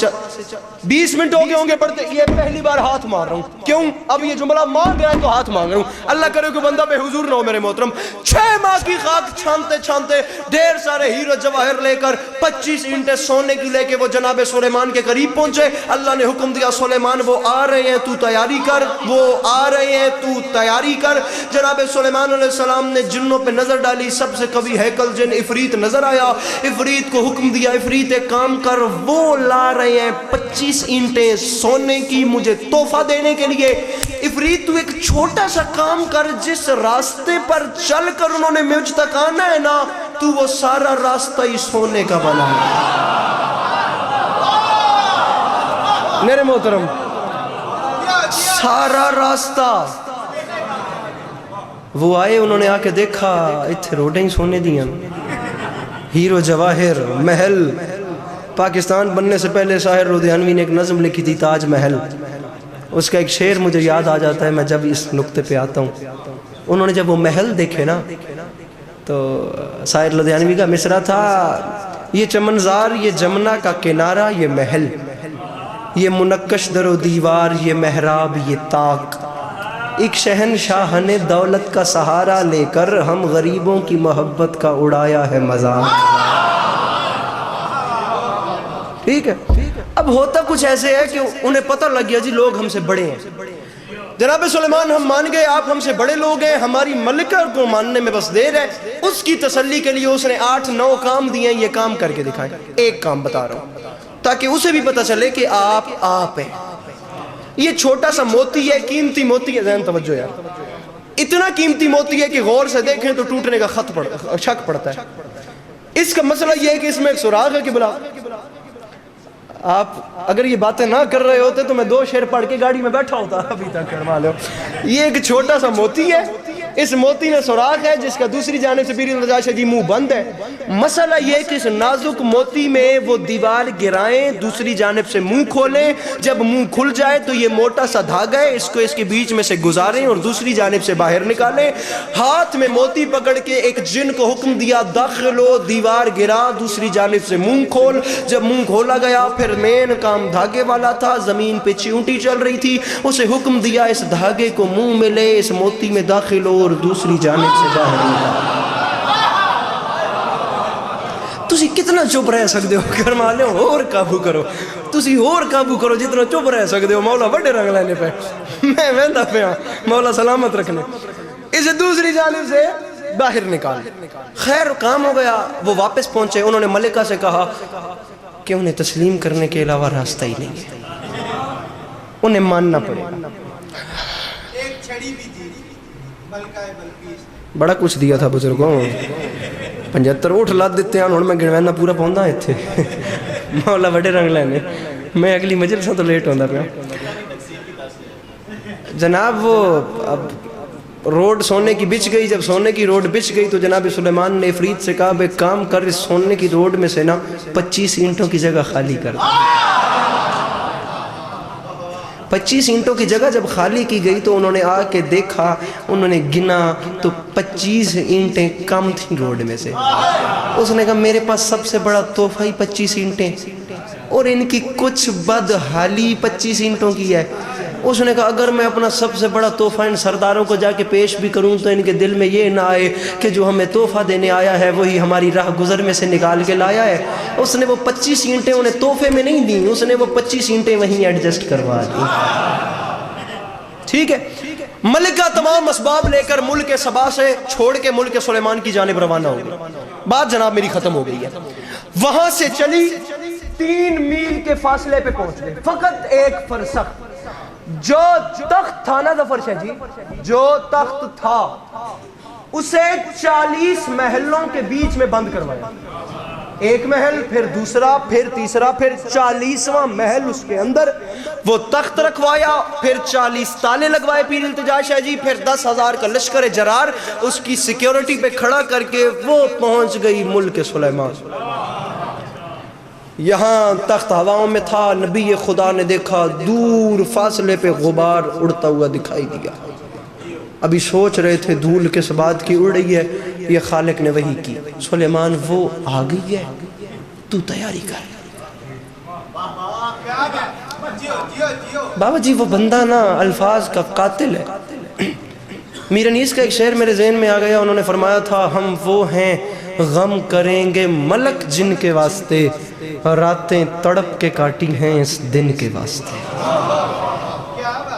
20 منٹ ہو گئے ہوں گے پڑھتے، یہ پہلی بار ہاتھ مار رہا ہوں، کیوں؟ اب یہ جملہ مانگ رہا ہے تو ہاتھ مانگ رہا ہوں، اللہ کرے کہ بندہ بے حضور نہ ہو میرے محترم۔ 6 ماہ کی خاک چھانتے چھانتے ڈھیر سارے ہیرو جواہر لے کر 25 اینٹیں سونے کی لے کے وہ جناب سلیمان کے قریب پہنچے۔ اللہ نے حکم دیا سلیمان وہ آ رہے ہیں تو تیاری کر، وہ آ رہے ہیں تو تیاری کر۔ جناب سلیمان علیہ السلام نے جنوں پہ نظر ڈالی، سب سے قوی ہیکل جن عفریت نظر آیا۔ عفریت کو حکم دیا عفریت ایک کام کر، وہ لا رہے ہیں 25 اینٹیں سونے کی مجھے تحفہ دینے کے لیے۔ عفریت تو ایک چھوٹا سا کام کر، جس راستے پر چل کر انہوں نے مجھ تک آنا ہے نا، تو وہ سارا راستہ ہی سونے کا بنا ہے۔ میرے محترم سارا راستہ وہ آئے، انہوں نے آ کے دیکھا اتھے روڈیں ہی سونے دیاں، ہیرو جواہر محل۔ پاکستان بننے سے پہلے ساحر لدھیانوی نے ایک نظم لکھی تھی تاج محل، اس کا ایک شعر مجھے یاد آ جاتا ہے میں جب اس نقطے پہ آتا ہوں۔ انہوں نے جب وہ محل دیکھے نا تو ساحر لدھیانوی کا مصرع تھا، یہ چمنزار، یہ جمنا کا کنارہ، یہ محل، یہ منقش در و دیوار، یہ محراب، یہ طاق، ایک شہنشاہ نے دولت کا سہارا لے کر ہم غریبوں کی محبت کا اڑایا ہے مذاق۔ ٹھیک ہے، اب ہوتا کچھ ایسے ہے کہ انہیں پتہ لگ گیا جی لوگ ہم سے بڑے ہیں۔ جناب سلیمان ہم مان گئے آپ ہم سے بڑے لوگ ہیں، ہماری ملکہ کو ماننے میں بس دیر ہے۔ اس کی تسلی کے لیے اس نے 8-9 کام دیے ہیں، یہ کام کر کے دکھائیں۔ ایک کام بتا رہا ہوں تاکہ اسے بھی پتہ چلے کہ آپ ہیں۔ یہ چھوٹا سا موتی ہے، قیمتی موتی ہے، ذہن توجہ یار، اتنا قیمتی موتی ہے کہ غور سے دیکھیں تو ٹوٹنے کا شک پڑتا ہے۔ اس کا مسئلہ یہ ہے کہ اس میں ایک سراغ ہے کہ بلا آپ اگر یہ باتیں نہ کر رہے ہوتے تو میں 2 شعر پڑھ کے گاڑی میں بیٹھا ہوتا ابھی تک، کروا لو۔ یہ ایک چھوٹا سا موتی ہے، اس موتی میں سوراخ ہے جس کا دوسری جانب سے پیر التجا شاہ جی منہ بند ہے. مسئلہ یہ کہ اس نازک موتی میں وہ دیوار گرائیں, دوسری جانب سے منہ کھولیں, جب منہ کھل جائے تو یہ موٹا سا دھاگا ہے, اس کو اس کے بیچ میں سے گزاریں اور دوسری جانب سے باہر نکالیں. ہاتھ میں موتی پکڑ کے ایک جن کو حکم دیا داخل ہو, دیوار گرا, دوسری جانب سے منہ کھول. جب منہ کھولا گیا پھر مین کام دھاگے والا تھا, زمین پہ چیونٹی چل رہی تھی, اسے حکم دیا اس دھاگے کو منہ میں لے, اس موتی میں داخل ہو اور دوسری جانب سے باہر نکال. تسی کتنا چپ رہ سکتے ہو گھر والے, اور قابو کرو, تسی اور قابو کرو جتنا چپ رہ سکتے ہو. مولا بڑے رنگ لینے پہ میں ویندا پیا, مولا سلامت رکھنے. اسے دوسری جانب سے باہر نکال. خیر کام ہو گیا, وہ واپس پہنچے. انہوں نے ملکہ سے کہا کہ انہیں تسلیم کرنے کے علاوہ راستہ ہی نہیں ہے, انہیں ماننا پڑے گا. ایک چھڑی بھی دی ملکہ بلقیس, بڑا کچھ دیا تھا بزرگوں, 75 اٹھ لاد دیتے ہیں. ہوں میں گنوینا پورا پہنچا اتنے. مولا بڑے رنگ لینے, میں اگلی مجلس تو لیٹ ہوتا پیا. جناب وہ اب روڈ سونے کی بچ گئی, جب سونے کی روڈ بچ گئی تو جناب سلیمان نے عفریت سے کہا ایک کام کر, اس سونے کی روڈ میں سے نا 25 اینٹوں کی جگہ خالی کر. 25 اینٹوں کی جگہ جب خالی کی گئی تو انہوں نے آ کے دیکھا, انہوں نے گنا تو 25 اینٹیں کم تھیں روڈ میں سے. اس نے کہا میرے پاس سب سے بڑا تحفہ ہی 25 اینٹیں اور ان کی کچھ بدحالی 25 اینٹوں کی ہے. اس نے کہا اگر میں اپنا سب سے بڑا تحفہ ان سرداروں کو جا کے پیش بھی کروں تو ان کے دل میں یہ نہ آئے کہ جو ہمیں تحفہ دینے آیا ہے وہی ہماری راہ گزر میں سے نکال کے لایا ہے. اس نے وہ 25 اینٹیں انہیں تحفے میں نہیں دیں, اس نے وہ 25 اینٹیں وہیں ایڈجسٹ کروا دی. ٹھیک ہے, ملکہ تمام اسباب لے کر ملک سبا سے چھوڑ کے ملک سلیمان کی جانب روانہ ہو گئی. بات جناب میری ختم ہو گئی ہے. وہاں سے چلی 3 میل کے فاصلے پہ پہنچ گئے, فقط ایک فرسخ. جو تخت تھا نا ظفر شاہ جی, جو تخت تھا اسے 40 محلوں کے بیچ میں بند کروایا. ایک محل, پھر دوسرا, پھر تیسرا, پھر 40واں محل اس کے اندر وہ تخت رکھوایا, پھر 40 تالے لگوائے پیر التجا شاہ جی, پھر 10,000 کا لشکر جرار اس کی سیکیورٹی پہ کھڑا کر کے وہ پہنچ گئی ملک سلیمان. یہاں تخت ہواؤں میں تھا, نبی خدا نے دیکھا دور فاصلے پہ غبار اڑتا ہوا دکھائی دیا. ابھی سوچ رہے تھے دھول کس بات کی اڑ رہی ہے, یہ خالق نے وحی کی, سلیمان وہ آ گئی ہے, تو تیاری کر. بابا جی وہ بندہ نا الفاظ کا قاتل ہے. میر انیس کا ایک شعر میرے ذہن میں آ گیا, انہوں نے فرمایا تھا ہم وہ ہیں غم کریں گے ملک جن کے واسطے, راتیں تڑپ کے کاٹی ہیں اس دن کے واسطے.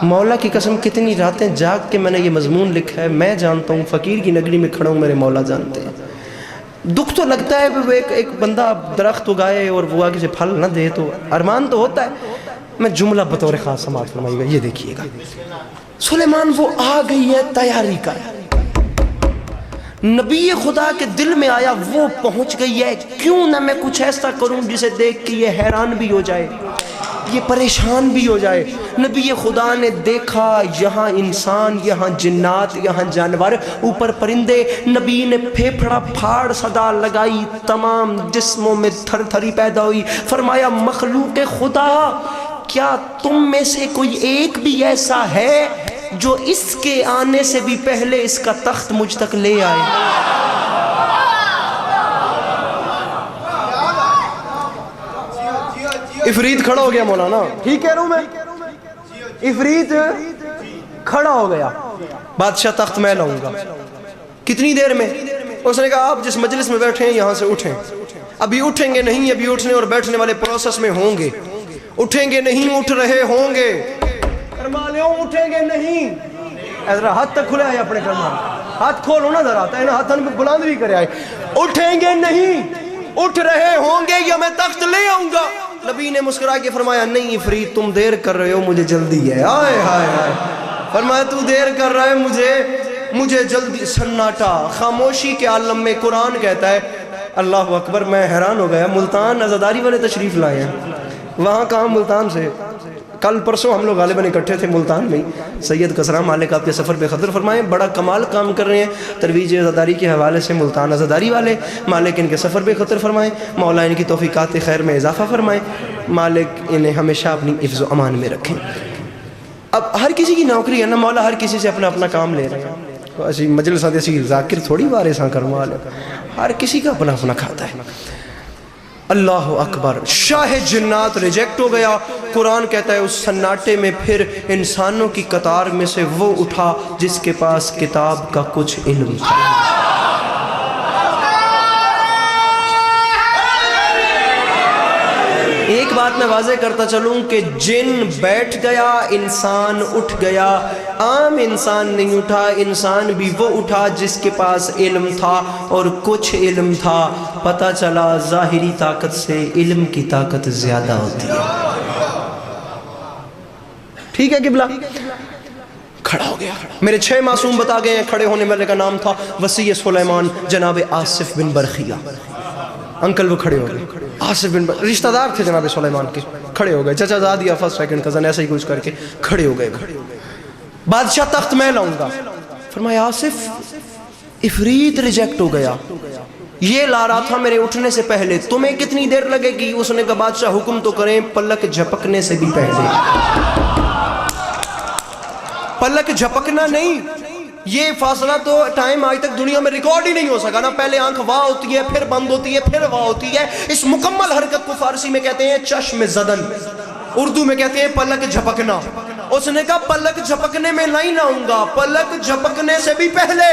مولا کی قسم کتنی راتیں جاگ کے میں نے یہ مضمون لکھا ہے. میں جانتا ہوں, فقیر کی نگری میں کھڑا ہوں, میرے مولا جانتے ہیں. دکھ تو لگتا ہے کہ ایک بندہ درخت اگائے اور وہ آگے سے پھل نہ دے, تو ارمان تو ہوتا ہے. میں جملہ بطور خاص سماعت فرمائیے گا, یہ دیکھیے گا. سلیمان وہ آ گئی ہے, تیاری کر. نبی خدا کے دل میں آیا وہ پہنچ گئی ہے, کیوں نہ میں کچھ ایسا کروں جسے دیکھ کے یہ حیران بھی ہو جائے, یہ پریشان بھی ہو جائے. نبی خدا نے دیکھا یہاں انسان, یہاں جنات, یہاں جانور, اوپر پرندے. نبی نے پھیپھڑا پھاڑ صدا لگائی, تمام جسموں میں تھر تھری پیدا ہوئی. فرمایا مخلوق خدا کیا تم میں سے کوئی ایک بھی ایسا ہے جو اس کے آنے سے بھی پہلے اس کا تخت مجھ تک لے آئے. عفریت کھڑا ہو گیا مولانا, ٹھیک کہہ رہا ہوں میں, عفریت کھڑا ہو گیا. بادشاہ تخت میں لاؤں گا. کتنی دیر میں؟ اس نے کہا آپ جس مجلس میں بیٹھے ہیں یہاں سے اٹھیں. ابھی اٹھیں گے نہیں, ابھی اٹھنے اور بیٹھنے والے پروسیس میں ہوں گے. اٹھیں گے نہیں, اٹھ رہے ہوں گے. کرمالیوں اٹھیں گے نہیں. ذرا ہاتھ تک کھلے آئے اپنے کرمال, ہاتھ کھولو نا ذرا, ہے نا, ہاتھ بلند بھی کرے آئے. اٹھیں گے نہیں, اٹھ رہے ہوں گے یا میں تخت لے آؤں گا. نبی نے مسکرا کے فرمایا نہیں عفریت تم دیر کر رہے ہو, مجھے جلدی ہے. آئے ہائے ہائے, فرمایا تو دیر کر رہا ہے, مجھے جلدی. سناٹا, خاموشی کے عالم میں. قرآن کہتا ہے اللہ اکبر, میں حیران ہو گیا. ملتان عزاداری والے تشریف لائے ہیں, وہاں کام ملتان سے کل پرسوں ہم لوگ غالباً اکٹھے تھے ملتان میں. سید کسرا مالک آپ کے سفر بے خطر فرمائیں, بڑا کمال کام کر رہے ہیں ترویج عزاداری کے حوالے سے ملتان عزاداری والے. مالک ان کے سفر بے خطر فرمائیں, مولا ان کی توفیقات خیر میں اضافہ فرمائیں, مالک انہیں ہمیشہ اپنی حفظ و امان میں رکھیں. اب ہر کسی کی نوکری ہے نا, مولا ہر کسی سے اپنا اپنا کام لے رہے ہیں. اسی مجلس اسی ذاکر تھوڑی بارے ساں کرمال ہے, ہر کسی کا اپنا اپنا کھاتا ہے. اللہ اکبر. شاہ جنات ریجیکٹ ہو گیا. قرآن کہتا ہے اس سناٹے میں پھر انسانوں کی قطار میں سے وہ اٹھا جس کے پاس کتاب کا کچھ علم تھا. ایک بات میں واضح کرتا چلوں کہ جن بیٹھ گیا, انسان اٹھ گیا. عام انسان نہیں اٹھا, انسان بھی وہ اٹھا جس کے پاس علم تھا اور کچھ علم تھا. پتہ چلا ظاہری طاقت سے علم کی طاقت زیادہ ہوتی ہے. ٹھیک ہے قبلہ. کھڑا ہو گیا. میرے 6 معصوم بتا گئے ہیں. کھڑے ہونے والے کا نام تھا وسیع سلیمان جناب آصف بن برخیہ. انکل وہ کھڑے ہو گئے. آصف بن رشتہ دار تھے جناب سلیمان کے. کھڑے ہو گئے. چچا زادیا فرسٹ سیکنڈ کزن ایسا ہی کچھ کر کے کھڑے ہو گئے. بادشاہ تخت میں لاؤں گا. فرمایا آصف افریت ریجیکٹ ہو گیا, یہ لا رہا تھا میرے اٹھنے سے پہلے, تمہیں کتنی دیر لگے گی؟ اس نے کہا بادشاہ حکم تو کریں, پلک جھپکنے سے بھی پہلے. پلک جھپکنا نہیں, یہ فاصلہ تو ٹائم آج تک دنیا میں ریکارڈ ہی نہیں ہو سکا نا. پہلے آنکھ واہ ہوتی ہے, پھر بند ہوتی ہے, پھر واہ ہوتی ہے. اس مکمل حرکت کو فارسی میں کہتے ہیں چشم زدن, اردو میں کہتے ہیں پلک جھپکنا. اس نے کہا پلک جھپکنے میں نہیں لاؤں گا, پلک جھپکنے سے بھی پہلے.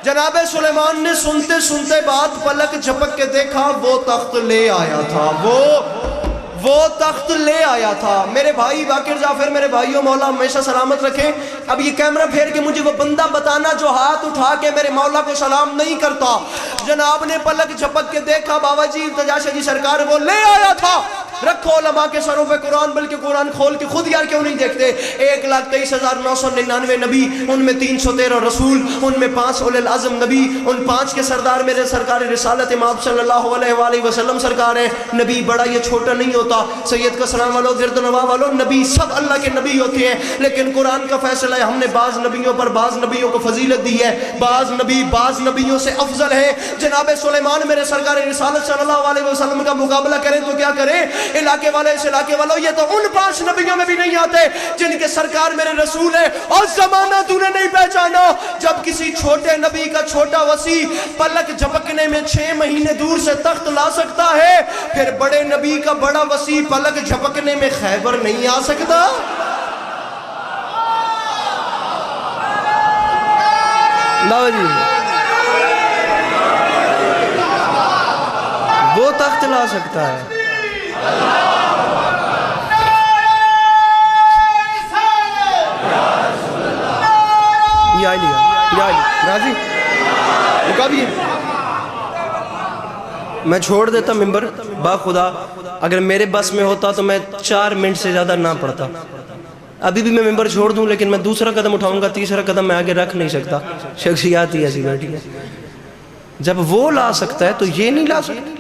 جناب سلیمان نے سنتے سنتے بات پلک جھپک کے دیکھا, وہ تخت لے آیا تھا. وہ تخت لے آیا تھا. میرے بھائی باقر جعفر, میرے بھائیوں مولا ہمیشہ سلامت رکھیں. اب یہ کیمرہ پھیر کے مجھے وہ بندہ بتانا جو ہاتھ اٹھا کے میرے مولا کو سلام نہیں کرتا. جناب نے پلک جھپک کے دیکھا, بابا جی تجاشا جی سرکار وہ لے آیا تھا. رکھو علماء کے سروں پہ قرآن, بلکہ قرآن کھول کے خود یار کیوں نہیں دیکھتے. 1,23,999 نبی, ان میں 313 رسول, ان میں 5 اولي العزم نبی, ان 5 کے سردار میرے سرکار رسالت امام صلی اللہ علیہ وآلہ وسلم سرکار ہیں. نبی بڑا یہ چھوٹا نہیں ہوتا. سید کا سلام والو, گرد نواح والو, نبی سب اللہ کے نبی ہوتے ہیں, لیکن قرآن کا فیصلہ ہے ہم نے بعض نبیوں پر بعض نبیوں کو فضیلت دی ہے. بعض نبی بعض نبیوں سے افضل ہیں. جناب سلیمان میرے سرکار رسالت صلی اللہ علیہ وسلم کا مقابلہ کریں تو کیا کریں؟ علاقے والے اس علاقے والوں, یہ تو ان 5 نبیوں میں بھی نہیں آتے جن کے سرکار میرے رسول ہے. اور زمانہ تو نے نہیں پہچانا جب کسی چھوٹے نبی کا چھوٹا وسیع پلک جھپکنے میں 6 مہینے دور سے تخت لا سکتا ہے, پھر بڑے نبی کا بڑا وسیع پلک جھپکنے میں خیبر نہیں آ سکتا. لاؤ جی, وہ تخت لا سکتا ہے. یہ آئی لیا راضی مقابی ہے. میں چھوڑ دیتا ممبر با خدا, اگر میرے بس میں ہوتا تو میں 4 منٹ سے زیادہ نہ پڑتا. ابھی بھی میں ممبر چھوڑ دوں, لیکن میں دوسرا قدم اٹھاؤں گا, تیسرا قدم میں آگے رکھ نہیں سکتا. شخصیات ہی ایسی بیٹھی ہے. جب وہ لا سکتا ہے تو یہ نہیں لا سکتا.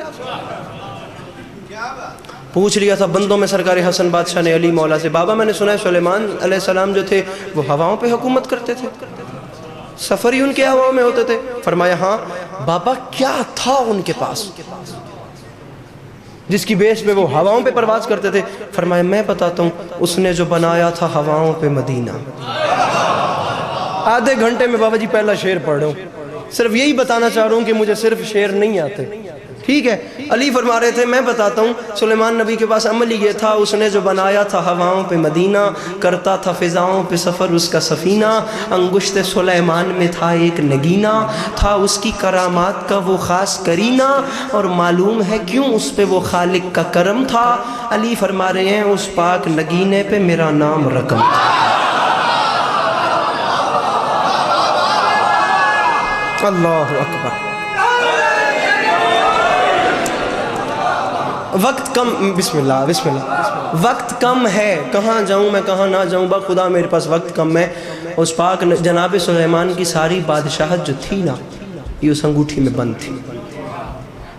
پوچھ لیا تھا بندوں میں سرکار حسن بادشاہ نے علی مولا سے, بابا میں نے سنا ہے سلیمان علیہ السلام جو تھے وہ ہواؤں پہ حکومت کرتے تھے, سفر ہی ان کے ہواؤں میں ہوتے تھے. فرمایا ہاں. بابا کیا تھا ان کے پاس جس کی بیس پہ وہ ہواؤں پہ پرواز کرتے تھے؟ فرمایا میں بتاتا ہوں, اس نے جو بنایا تھا ہواؤں پہ مدینہ. آدھے گھنٹے میں بابا جی پہلا شعر پڑھ رہا ہوں, صرف یہی بتانا چاہ رہا ہوں کہ مجھے صرف شعر نہیں آتے. ٹھیک ہے, علی فرما رہے تھے میں بتاتا ہوں, سلیمان نبی کے پاس عمل یہ تھا, اس نے جو بنایا تھا ہواؤں پہ مدینہ, کرتا تھا فضاؤں پہ سفر اس کا سفینہ, انگشت سلیمان میں تھا ایک نگینہ, تھا اس کی کرامات کا وہ خاص کرینہ, اور معلوم ہے کیوں اس پہ وہ خالق کا کرم تھا. علی فرما رہے ہیں اس پاک نگینے پہ میرا نام رقم تھا. اللہ اکبر. وقت کم, بسم اللہ بسم اللہ, وقت کم ہے, کہاں جاؤں میں کہاں نہ جاؤں, با خدا میرے پاس وقت کم ہے. اس پاک جناب سلیمان کی ساری بادشاہت جو تھی نا, یہ اس انگوٹھی میں بند تھی.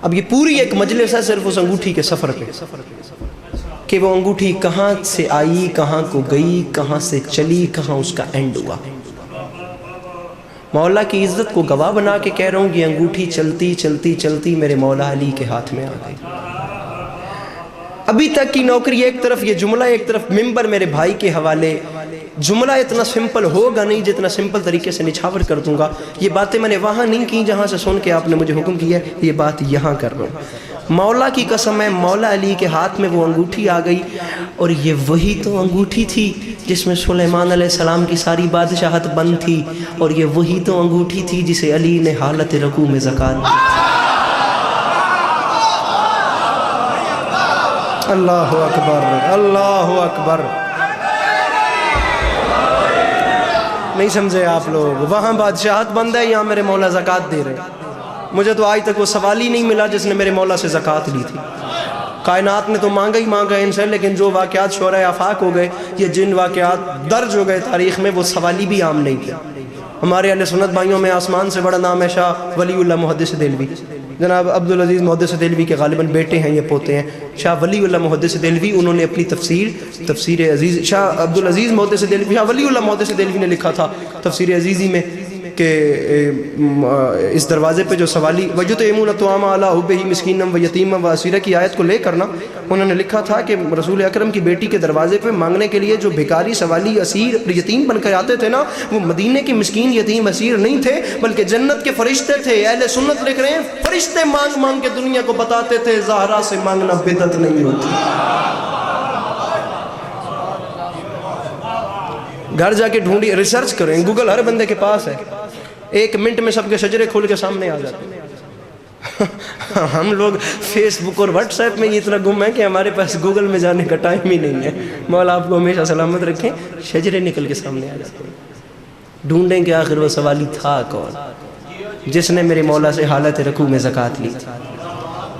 اب یہ پوری ایک مجلس ہے صرف اس انگوٹھی کے سفر پہ. کہ وہ انگوٹھی کہاں سے آئی، کہاں کو گئی، کہاں سے چلی، کہاں اس کا اینڈ ہوا۔ مولا کی عزت کو گواہ بنا کے کہہ رہا ہوں، یہ انگوٹھی چلتی چلتی چلتی میرے مولا علی کے ہاتھ میں آ گئی۔ ابھی تک کی نوکری ایک طرف، یہ جملہ ایک طرف، ممبر میرے بھائی کے حوالے، جملہ اتنا سمپل ہوگا نہیں جتنا سمپل طریقے سے نچھاور کر دوں گا۔ یہ باتیں میں نے وہاں نہیں کی جہاں سے سن کے آپ نے مجھے حکم کیا ہے، یہ بات یہاں کر رہا ہوں۔ مولا کی قسم ہے، مولا علی کے ہاتھ میں وہ انگوٹھی آ گئی، اور یہ وہی تو انگوٹھی تھی جس میں سلیمان علیہ السلام کی ساری بادشاہت بند تھی، اور یہ وہی تو انگوٹھی تھی جسے علی نے حالت رکوع میں زکات دی۔ اللہ اکبر، اللہ اکبر۔ نہیں سمجھے آپ لوگ؟ وہاں بادشاہت بند ہے، یہاں میرے مولا زکات دے رہے ہیں۔ مجھے تو آج تک وہ سوال ہی نہیں ملا جس نے میرے مولا سے زکات لی تھی۔ کائنات نے تو مانگا ہی مانگا ان سے، لیکن جو واقعات شورۂ آفاق ہو گئے، یہ جن واقعات درج ہو گئے تاریخ میں، وہ سوالی بھی عام نہیں تھے۔ ہمارے اہل سنت بھائیوں میں آسمان سے بڑا نام ہے شاہ ولی اللہ محدث دہلوی۔ جناب عبدالعزیز محدث دہلوی کے غالباً بیٹے ہیں، یہ پوتے ہیں۔ شاہ ولی اللہ محدث دہلوی، انہوں نے اپنی تفسیر عزیز، شاہ عبدالعزیز محدث دہلوی، شاہ ولی اللہ محدث دہلوی نے لکھا تھا تفسیر عزیزی میں کہ اس دروازے پہ جو سوالی وَيُطْعِمُونَ الطَّعَامَ عَلَىٰ حُبِّهِ مِسْكِینًا وَیتیمًا وَاسِیرًا کی آیت کو لے کر نا انہوں نے لکھا تھا کہ رسول اکرم کی بیٹی کے دروازے پہ مانگنے کے لیے جو بھکاری، سوالی، اسیر، یتیم بن کر آتے تھے نا، وہ مدینے کے مسکین، یتیم، اسیر نہیں تھے، بلکہ جنت کے فرشتے تھے۔ اہل سنت لکھ رہے ہیں فرشتے مانگ مانگ کے دنیا کو بتاتے تھے زہرا سے مانگنا بدعت نہیں ہوتی۔ گھر جا کے ڈھونڈی، ریسرچ کریں، گوگل ہر بندے کے پاس ہے، 1 منٹ میں سب کے شجرے کھول کے سامنے آ جاتے ہیں۔ ہم لوگ فیس بک اور واٹس ایپ میں اتنا گم ہے کہ ہمارے پاس گوگل میں جانے کا ٹائم ہی نہیں ہے۔ مولا آپ کو ہمیشہ سلامت رکھیں، شجرے نکل کے سامنے آ جاتے ہیں۔ ڈھونڈیں کہ آخر وہ سوالی تھا کون جس نے میرے مولا سے حالت رکوع میں زکات لی تھی۔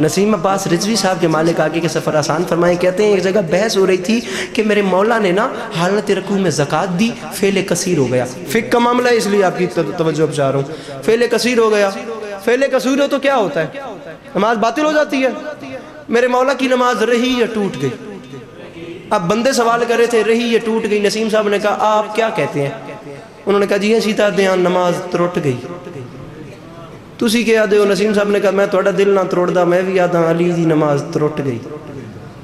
نسیم عباس رضوی صاحب کے مالک آگے کے سفر آسان فرمائیں، کہتے ہیں ایک جگہ بحث ہو رہی تھی کہ میرے مولا نے نا حالت رکوع میں زکات دی، فعل کثیر ہو گیا۔ فقہ کا معاملہ ہے اس لیے آپ کی توجہ اب چاہ رہا ہوں۔ فعل کثیر ہو گیا، فعل کثیر ہو تو کیا ہوتا ہے؟ نماز باطل ہو جاتی ہے۔ میرے مولا کی نماز رہی یا ٹوٹ گئی؟ اب بندے سوال کر رہے تھے رہی یا ٹوٹ گئی؟ نسیم صاحب نے کہا آپ کیا کہتے ہیں؟ انہوں نے کہا جی سیتا دیان نماز ترٹ گئی۔ تسی کیا دے ہو؟ نسیم صاحب نے کہا میں تھوڑا دل نہ تروڑ میں بھی آدھا علی دی نماز ترٹ گئی۔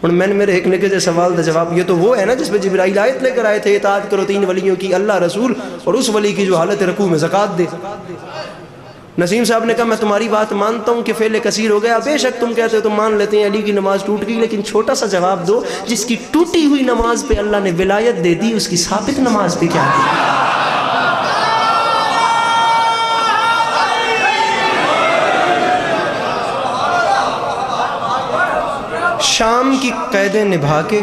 اور میں نے میرے ایک نکے سے سوال دا جواب، یہ تو وہ ہے نا جس پہ جبرائیل آیت لے کر آئے تھے اطاعت کرو 3 ولیوں کی، اللہ رسول اور اس ولی کی جو حالت رکوع میں زکات دے۔ نسیم صاحب نے کہا میں تمہاری بات مانتا ہوں کہ فعل کثیر ہو گیا، بے شک تم کہتے ہو تم مان لیتے ہیں علی کی نماز ٹوٹ گئی، لیکن چھوٹا سا جواب دو، جس کی ٹوٹی ہوئی نماز پہ اللہ نے ولایت دے دی، اس کی ثابت نماز پہ کیا دی؟ شام کی قیدیں نبھا کے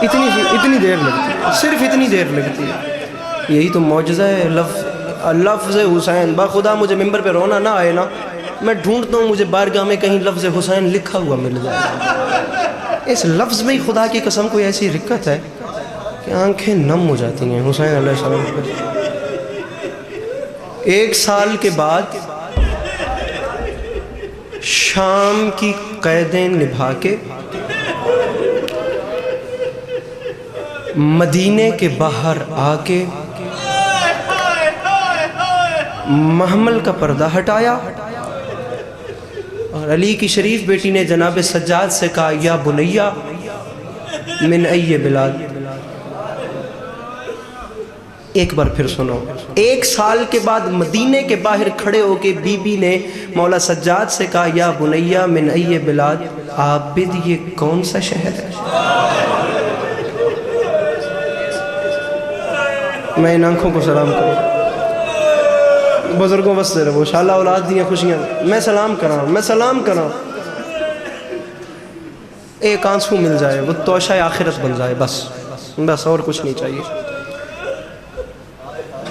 اتنی دیر لگتی ہے، صرف اتنی دیر لگتی ہے۔ یہی تو معجزہ ہے لفظ حسین۔ بخدا مجھے ممبر پہ رونا نہ آئے نا، میں ڈھونڈتا ہوں مجھے بارگاہ میں کہیں لفظ حسین لکھا ہوا مل جائے۔ اس لفظ میں خدا کی قسم کوئی ایسی رکت ہے کہ آنکھیں نم ہو جاتی ہیں حسین علیہ السلام پر۔ 1 سال کے بعد شام کی قیدیں نبھا کے مدینے کے باہر آ کے محمل کا پردہ ہٹایا، اور علی کی شریف بیٹی نے جناب سجاد سے کہا یا بنیا من ای بلاد۔ ایک بار پھر سنو، 1 سال کے بعد مدینے کے باہر کھڑے ہو کے بی بی نے مولا سجاد سے کہا یا بنیا من ای بلاد، عابد یہ کون سا شہر ہے؟ میں ان آنکھوں کو سلام کروں، بزرگوں وستے رہو، شاءاللہ اولاد دیا خوشیاں، میں سلام کراں، ایک آنسو مل جائے، وہ توشہ آخرت بن جائے، بس اور کچھ نہیں چاہیے۔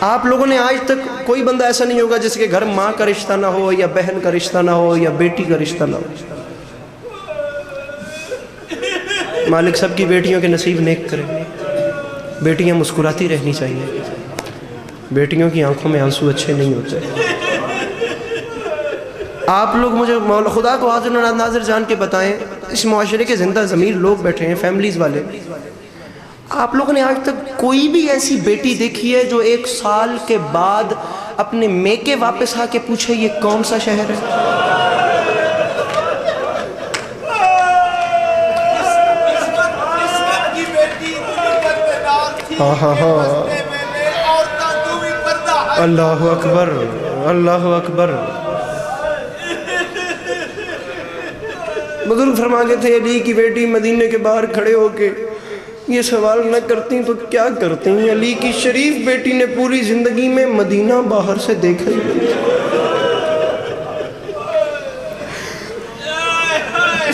آپ لوگوں نے آج تک کوئی بندہ ایسا نہیں ہوگا جس کے گھر ماں کا رشتہ نہ ہو، یا بہن کا رشتہ نہ ہو، یا بیٹی کا رشتہ نہ ہو۔ مالک سب کی بیٹیوں کے نصیب نیک کرے، بیٹیاں مسکراتی رہنی چاہیے۔ بیٹیوں کی آنکھوں میں آنسو اچھے نہیں ہوتے. آپ لوگ مجھے مولا خدا کو حاضر و ناظر جان کے بتائیں، اس معاشرے کے زندہ ضمیر لوگ بیٹھے ہیں، فیملیز والے، آپ لوگوں نے آج تک کوئی بھی ایسی بیٹی دیکھی ہے جو 1 سال کے بعد اپنے میکے واپس آ کے پوچھے یہ کون سا شہر ہے؟ اللہ اکبر، اللہ اکبر. بزرگ فرما گئے تھے علی کی بیٹی مدینے کے باہر کھڑے ہو کے یہ سوال نہ کرتی تو کیا کرتی ہیں؟ علی کی شریف بیٹی نے پوری زندگی میں مدینہ باہر سے دیکھا ہی نہیں.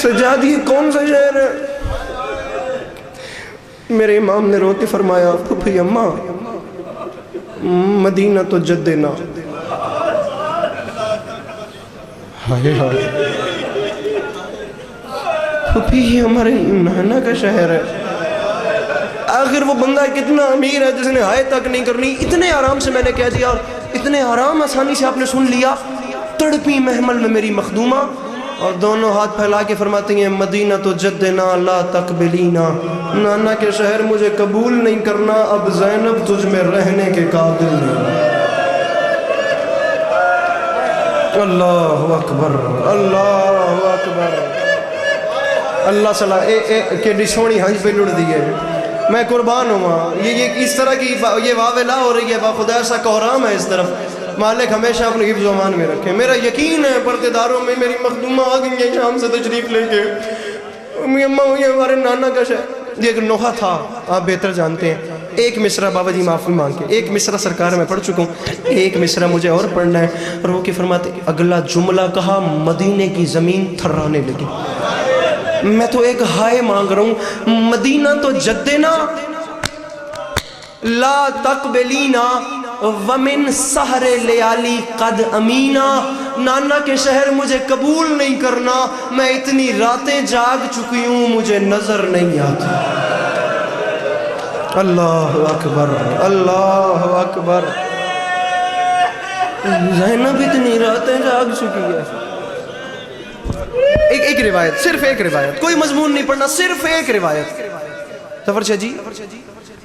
سجاد یہ کون سا شہر ہے؟ میرے امام نے رو کے فرمایا پھپھی اماں مدینہ تو جدنا. ہائے ہائے پھپھی یہ ہمارے نانا کا شہر ہے. آخر وہ بندہ کتنا امیر ہے جس نے ہائے تک نہیں کرنی. اتنے آرام سے میں نے کہہ دیا اور اتنے آرام آسانی سے آپ نے سن لیا. تڑپی محمل میں میری مخدومہ اور دونوں ہاتھ پھیلا کے فرماتی ہیں مدینہ تو جدنا لا تقبلینا. نانا کے شہر مجھے قبول نہیں کرنا، اب زینب تجھ میں رہنے کے قابل نہیں. اللہ اکبر، اللہ اکبر. اللہ صلاح کیڈی سونی ہنج پہ لڑ دی ہے. میں قربان ہوں. یہ اس طرح کی یہ واویلا ہو رہی ہے، خدا ایسا کوہرام ہے اس طرف. مالک ہمیشہ اپنے حفظ و امان میں رکھے. میرا یقین ہے پردے داروں میں میری مخدومہ آ گئی ہیں شام سے تشریف لے کے. اماں یہ ہمارے نانا کا شہر. یہ ایک نوحہ تھا، آپ بہتر جانتے ہیں. ایک مصرع بابا جی معافی مانگ کے، ایک مصرع سرکار میں پڑھ چکا ہوں، ایک مصرع مجھے اور پڑھنا ہے. اور وہ کہ فرماتے اگلا جملہ کہا مدینے کی زمین تھرانے لگی. میں تو ایک ہائے مانگ رہا ہوں مدینہ تو جدنا لا تقبلینا ومن سحر لیالی قد امینا. نانا کے شہر مجھے قبول نہیں کرنا، میں اتنی راتیں جاگ چکی ہوں مجھے نظر نہیں آتی. اللہ اکبر، اللہ اکبر. زینب اتنی راتیں جاگ چکی ہے. ایک روایت، صرف ایک روایت، کوئی مضمون نہیں پڑھنا، صرف ایک روایت. ظفر شاہ جی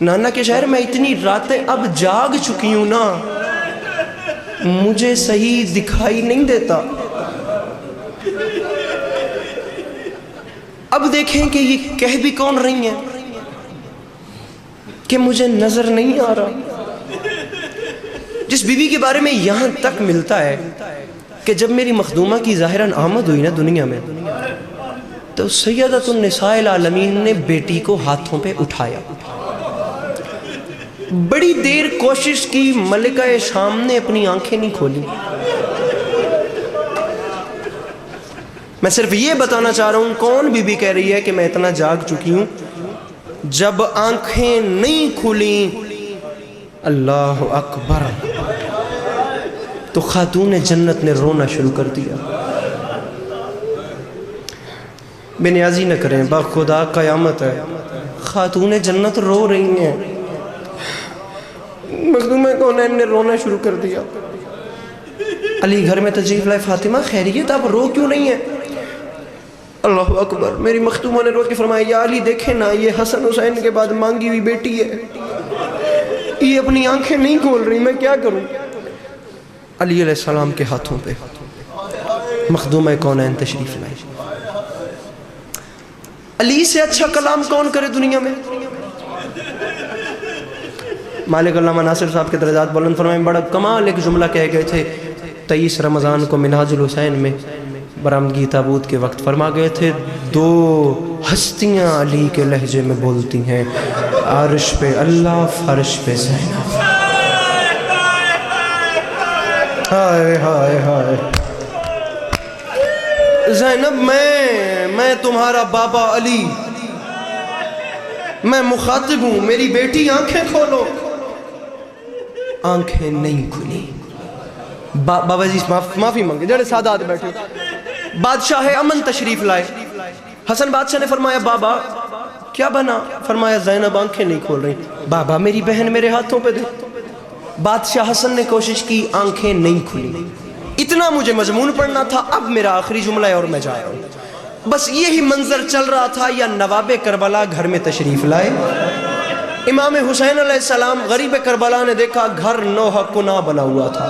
نانا کے شہر میں اتنی راتیں اب جاگ چکی ہوں نا مجھے صحیح دکھائی نہیں دیتا. اب دیکھیں کہ یہ کہہ بھی کون رہی ہیں کہ مجھے نظر نہیں آ رہا. جس بیوی کے بارے میں یہاں تک ملتا ہے کہ جب میری مخدومہ کی ظاہراً آمد ہوئی نا دنیا میں تو سیدۃ النساء العالمین نے بیٹی کو ہاتھوں پہ اٹھایا. بڑی دیر کوشش کی، ملکہ شام نے اپنی آنکھیں نہیں کھولی. میں صرف یہ بتانا چاہ رہا ہوں کون بی بی کہہ رہی ہے کہ میں اتنا جاگ چکی ہوں. جب آنکھیں نہیں کھولیں اللہ اکبر تو خاتون جنت نے رونا شروع کر دیا. بے نیازی نہ کریں، با خدا قیامت ہے. خاتون جنت رو رہی ہیں، مخدوم کونین نے رونا شروع کر دیا. علی گھر میں تشریف لائے، فاطمہ خیریت آپ رو کیوں نہیں ہیں؟ اللہ اکبر. میری مخدومہ نے رو کے فرمایا یا علی دیکھیں نا یہ حسن حسین کے بعد مانگی ہوئی بیٹی ہے، یہ اپنی آنکھیں نہیں کھول رہی، میں کیا کروں؟ علی علیہ السلام کے ہاتھوں پہ مخدومہ کونین تشریف لائے. علی سے اچھا کلام کون کرے دنیا میں؟ مالک علامہ ناصر صاحب کے درجات بلند فرمائیں. بڑا کمال ایک جملہ کہہ گئے تھے 23 رمضان کو منہاج الحسین میں برآمدگی تابوت کے وقت. فرما گئے تھے 2 ہستیاں علی کے لہجے میں بولتی ہیں، عرش پہ اللہ فرش پہ زینب. ہائے ہائے ہائے. زینب میں تمہارا بابا علی، میں مخاطب ہوں، میری بیٹی آنکھیں کھولو. آنکھیں نہیں کھلی. بابا جی معافی مانگے، جڑے سادات بیٹھے. بادشاہ امن تشریف لائے. حسن بادشاہ نے فرمایا بابا کیا بنا؟ فرمایا زینب آنکھیں نہیں کھول رہی. بابا میری بہن میرے ہاتھوں پہ دے. بادشاہ حسن نے کوشش کی، آنکھیں نہیں کھلی. اتنا مجھے مضمون پڑھنا تھا، اب میرا آخری جملہ ہے اور میں جا رہا ہوں. بس یہی منظر چل رہا تھا یا نواب کربلا گھر میں تشریف لائے. امام حسین علیہ السلام غریب کربلا نے دیکھا گھر نوحہ کنا بنا ہوا تھا،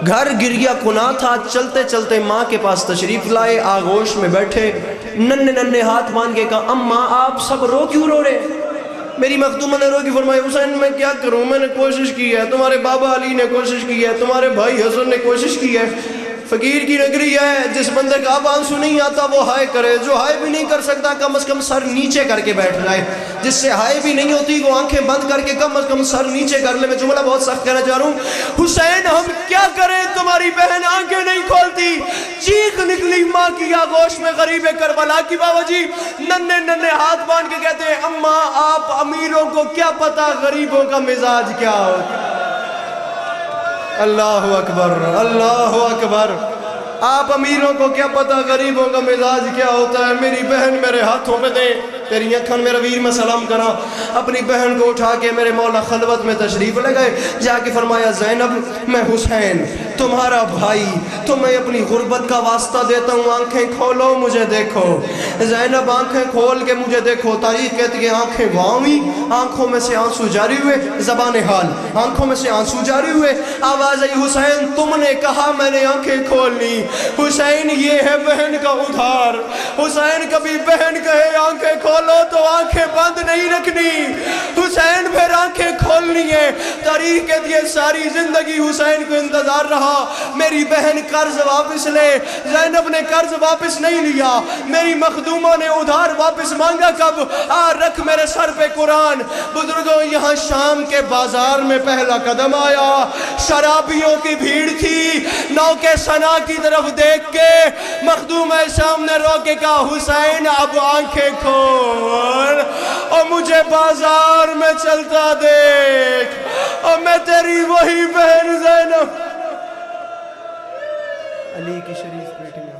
گھر گریا کنا تھا. چلتے چلتے ماں کے پاس تشریف لائے، آغوش میں بیٹھے، ننھے ننھے ہاتھ باندھ کے کہا اماں آپ سب رو کیوں رو رہے؟ میری مخدومہ نے رو کی فرمایا حسین میں کیا کروں، میں نے کوشش کی ہے، تمہارے بابا علی نے کوشش کی ہے، تمہارے بھائی حسن نے کوشش کی ہے. فقیر کی نگری ہے، جس بندے کا اب آنسو نہیں آتا وہ ہائے کرے، جو ہائے بھی نہیں کر سکتا کم از کم سر نیچے کر کے بیٹھ جائے، جس سے ہائے بھی نہیں ہوتی وہ آنکھیں بند کر کے کم از کم سر نیچے کر لے. میں جملہ بہت سخت کہنا چاہ رہا ہوں، حسین ہم کیا کریں، تمہاری بہن آنکھیں نہیں کھولتی. چیخ نکلی ماں کی آغوش میں غریب کربلا کی. بابا جی ننھے ننھے ہاتھ باندھ کے کہتے ہیں اماں آپ امیروں کو کیا پتا غریبوں کا مزاج کیا ہوتا. اللہ اکبر اللہ اکبر. آپ امیروں کو کیا پتا غریبوں کا مزاج کیا ہوتا ہے. میری بہن میرے ہاتھوں پہ دے، تیری اکھن میرا ویر میں سلام کرا. اپنی بہن کو اٹھا کے میرے مولا خلوت میں تشریف لے گئے. جا کے فرمایا زینب میں حسین تمہارا بھائی تمہیں اپنی غربت کا واسطہ دیتا ہوں، آنکھیں کھولو مجھے دیکھو. زینب آنکھیں کھول کے مجھے دیکھو. تاریخ کہتی ہے آنکھیں وامی، آنکھوں میں سے آنسو جاری ہوئے. زبان حال آنکھوں میں سے آنسو جاری ہوئے. آواز آئی حسین تم نے کہا میں نے آنکھیں کھول لی. حسین یہ ہے بہن کا ادھار. حسین کبھی بہن کہے آنکھیں کھولو تو آنکھیں بند نہیں رکھنی، حسین پھر آنکھیں کھولنی ہے. تاریخ کہتی ہے ساری زندگی حسین کو انتظار رہا میری بہن قرض واپس لے. زینب نے قرض واپس نہیں لیا، میری مخدومہ نے ادھار واپس مانگا. کب رکھ میرے سر پہ قرآن. بزرگوں یہاں شام کے بازار میں پہلا قدم آیا، شرابیوں کی بھیڑ تھی. نو کے سنا کی طرف دیکھ کے مخدوم شام نے رو کے کہا حسین اب آنکھیں کھول اور مجھے بازار میں چلتا دیکھ اور میں تیری وہی بہن زینب. علی کی شریف بیٹی میں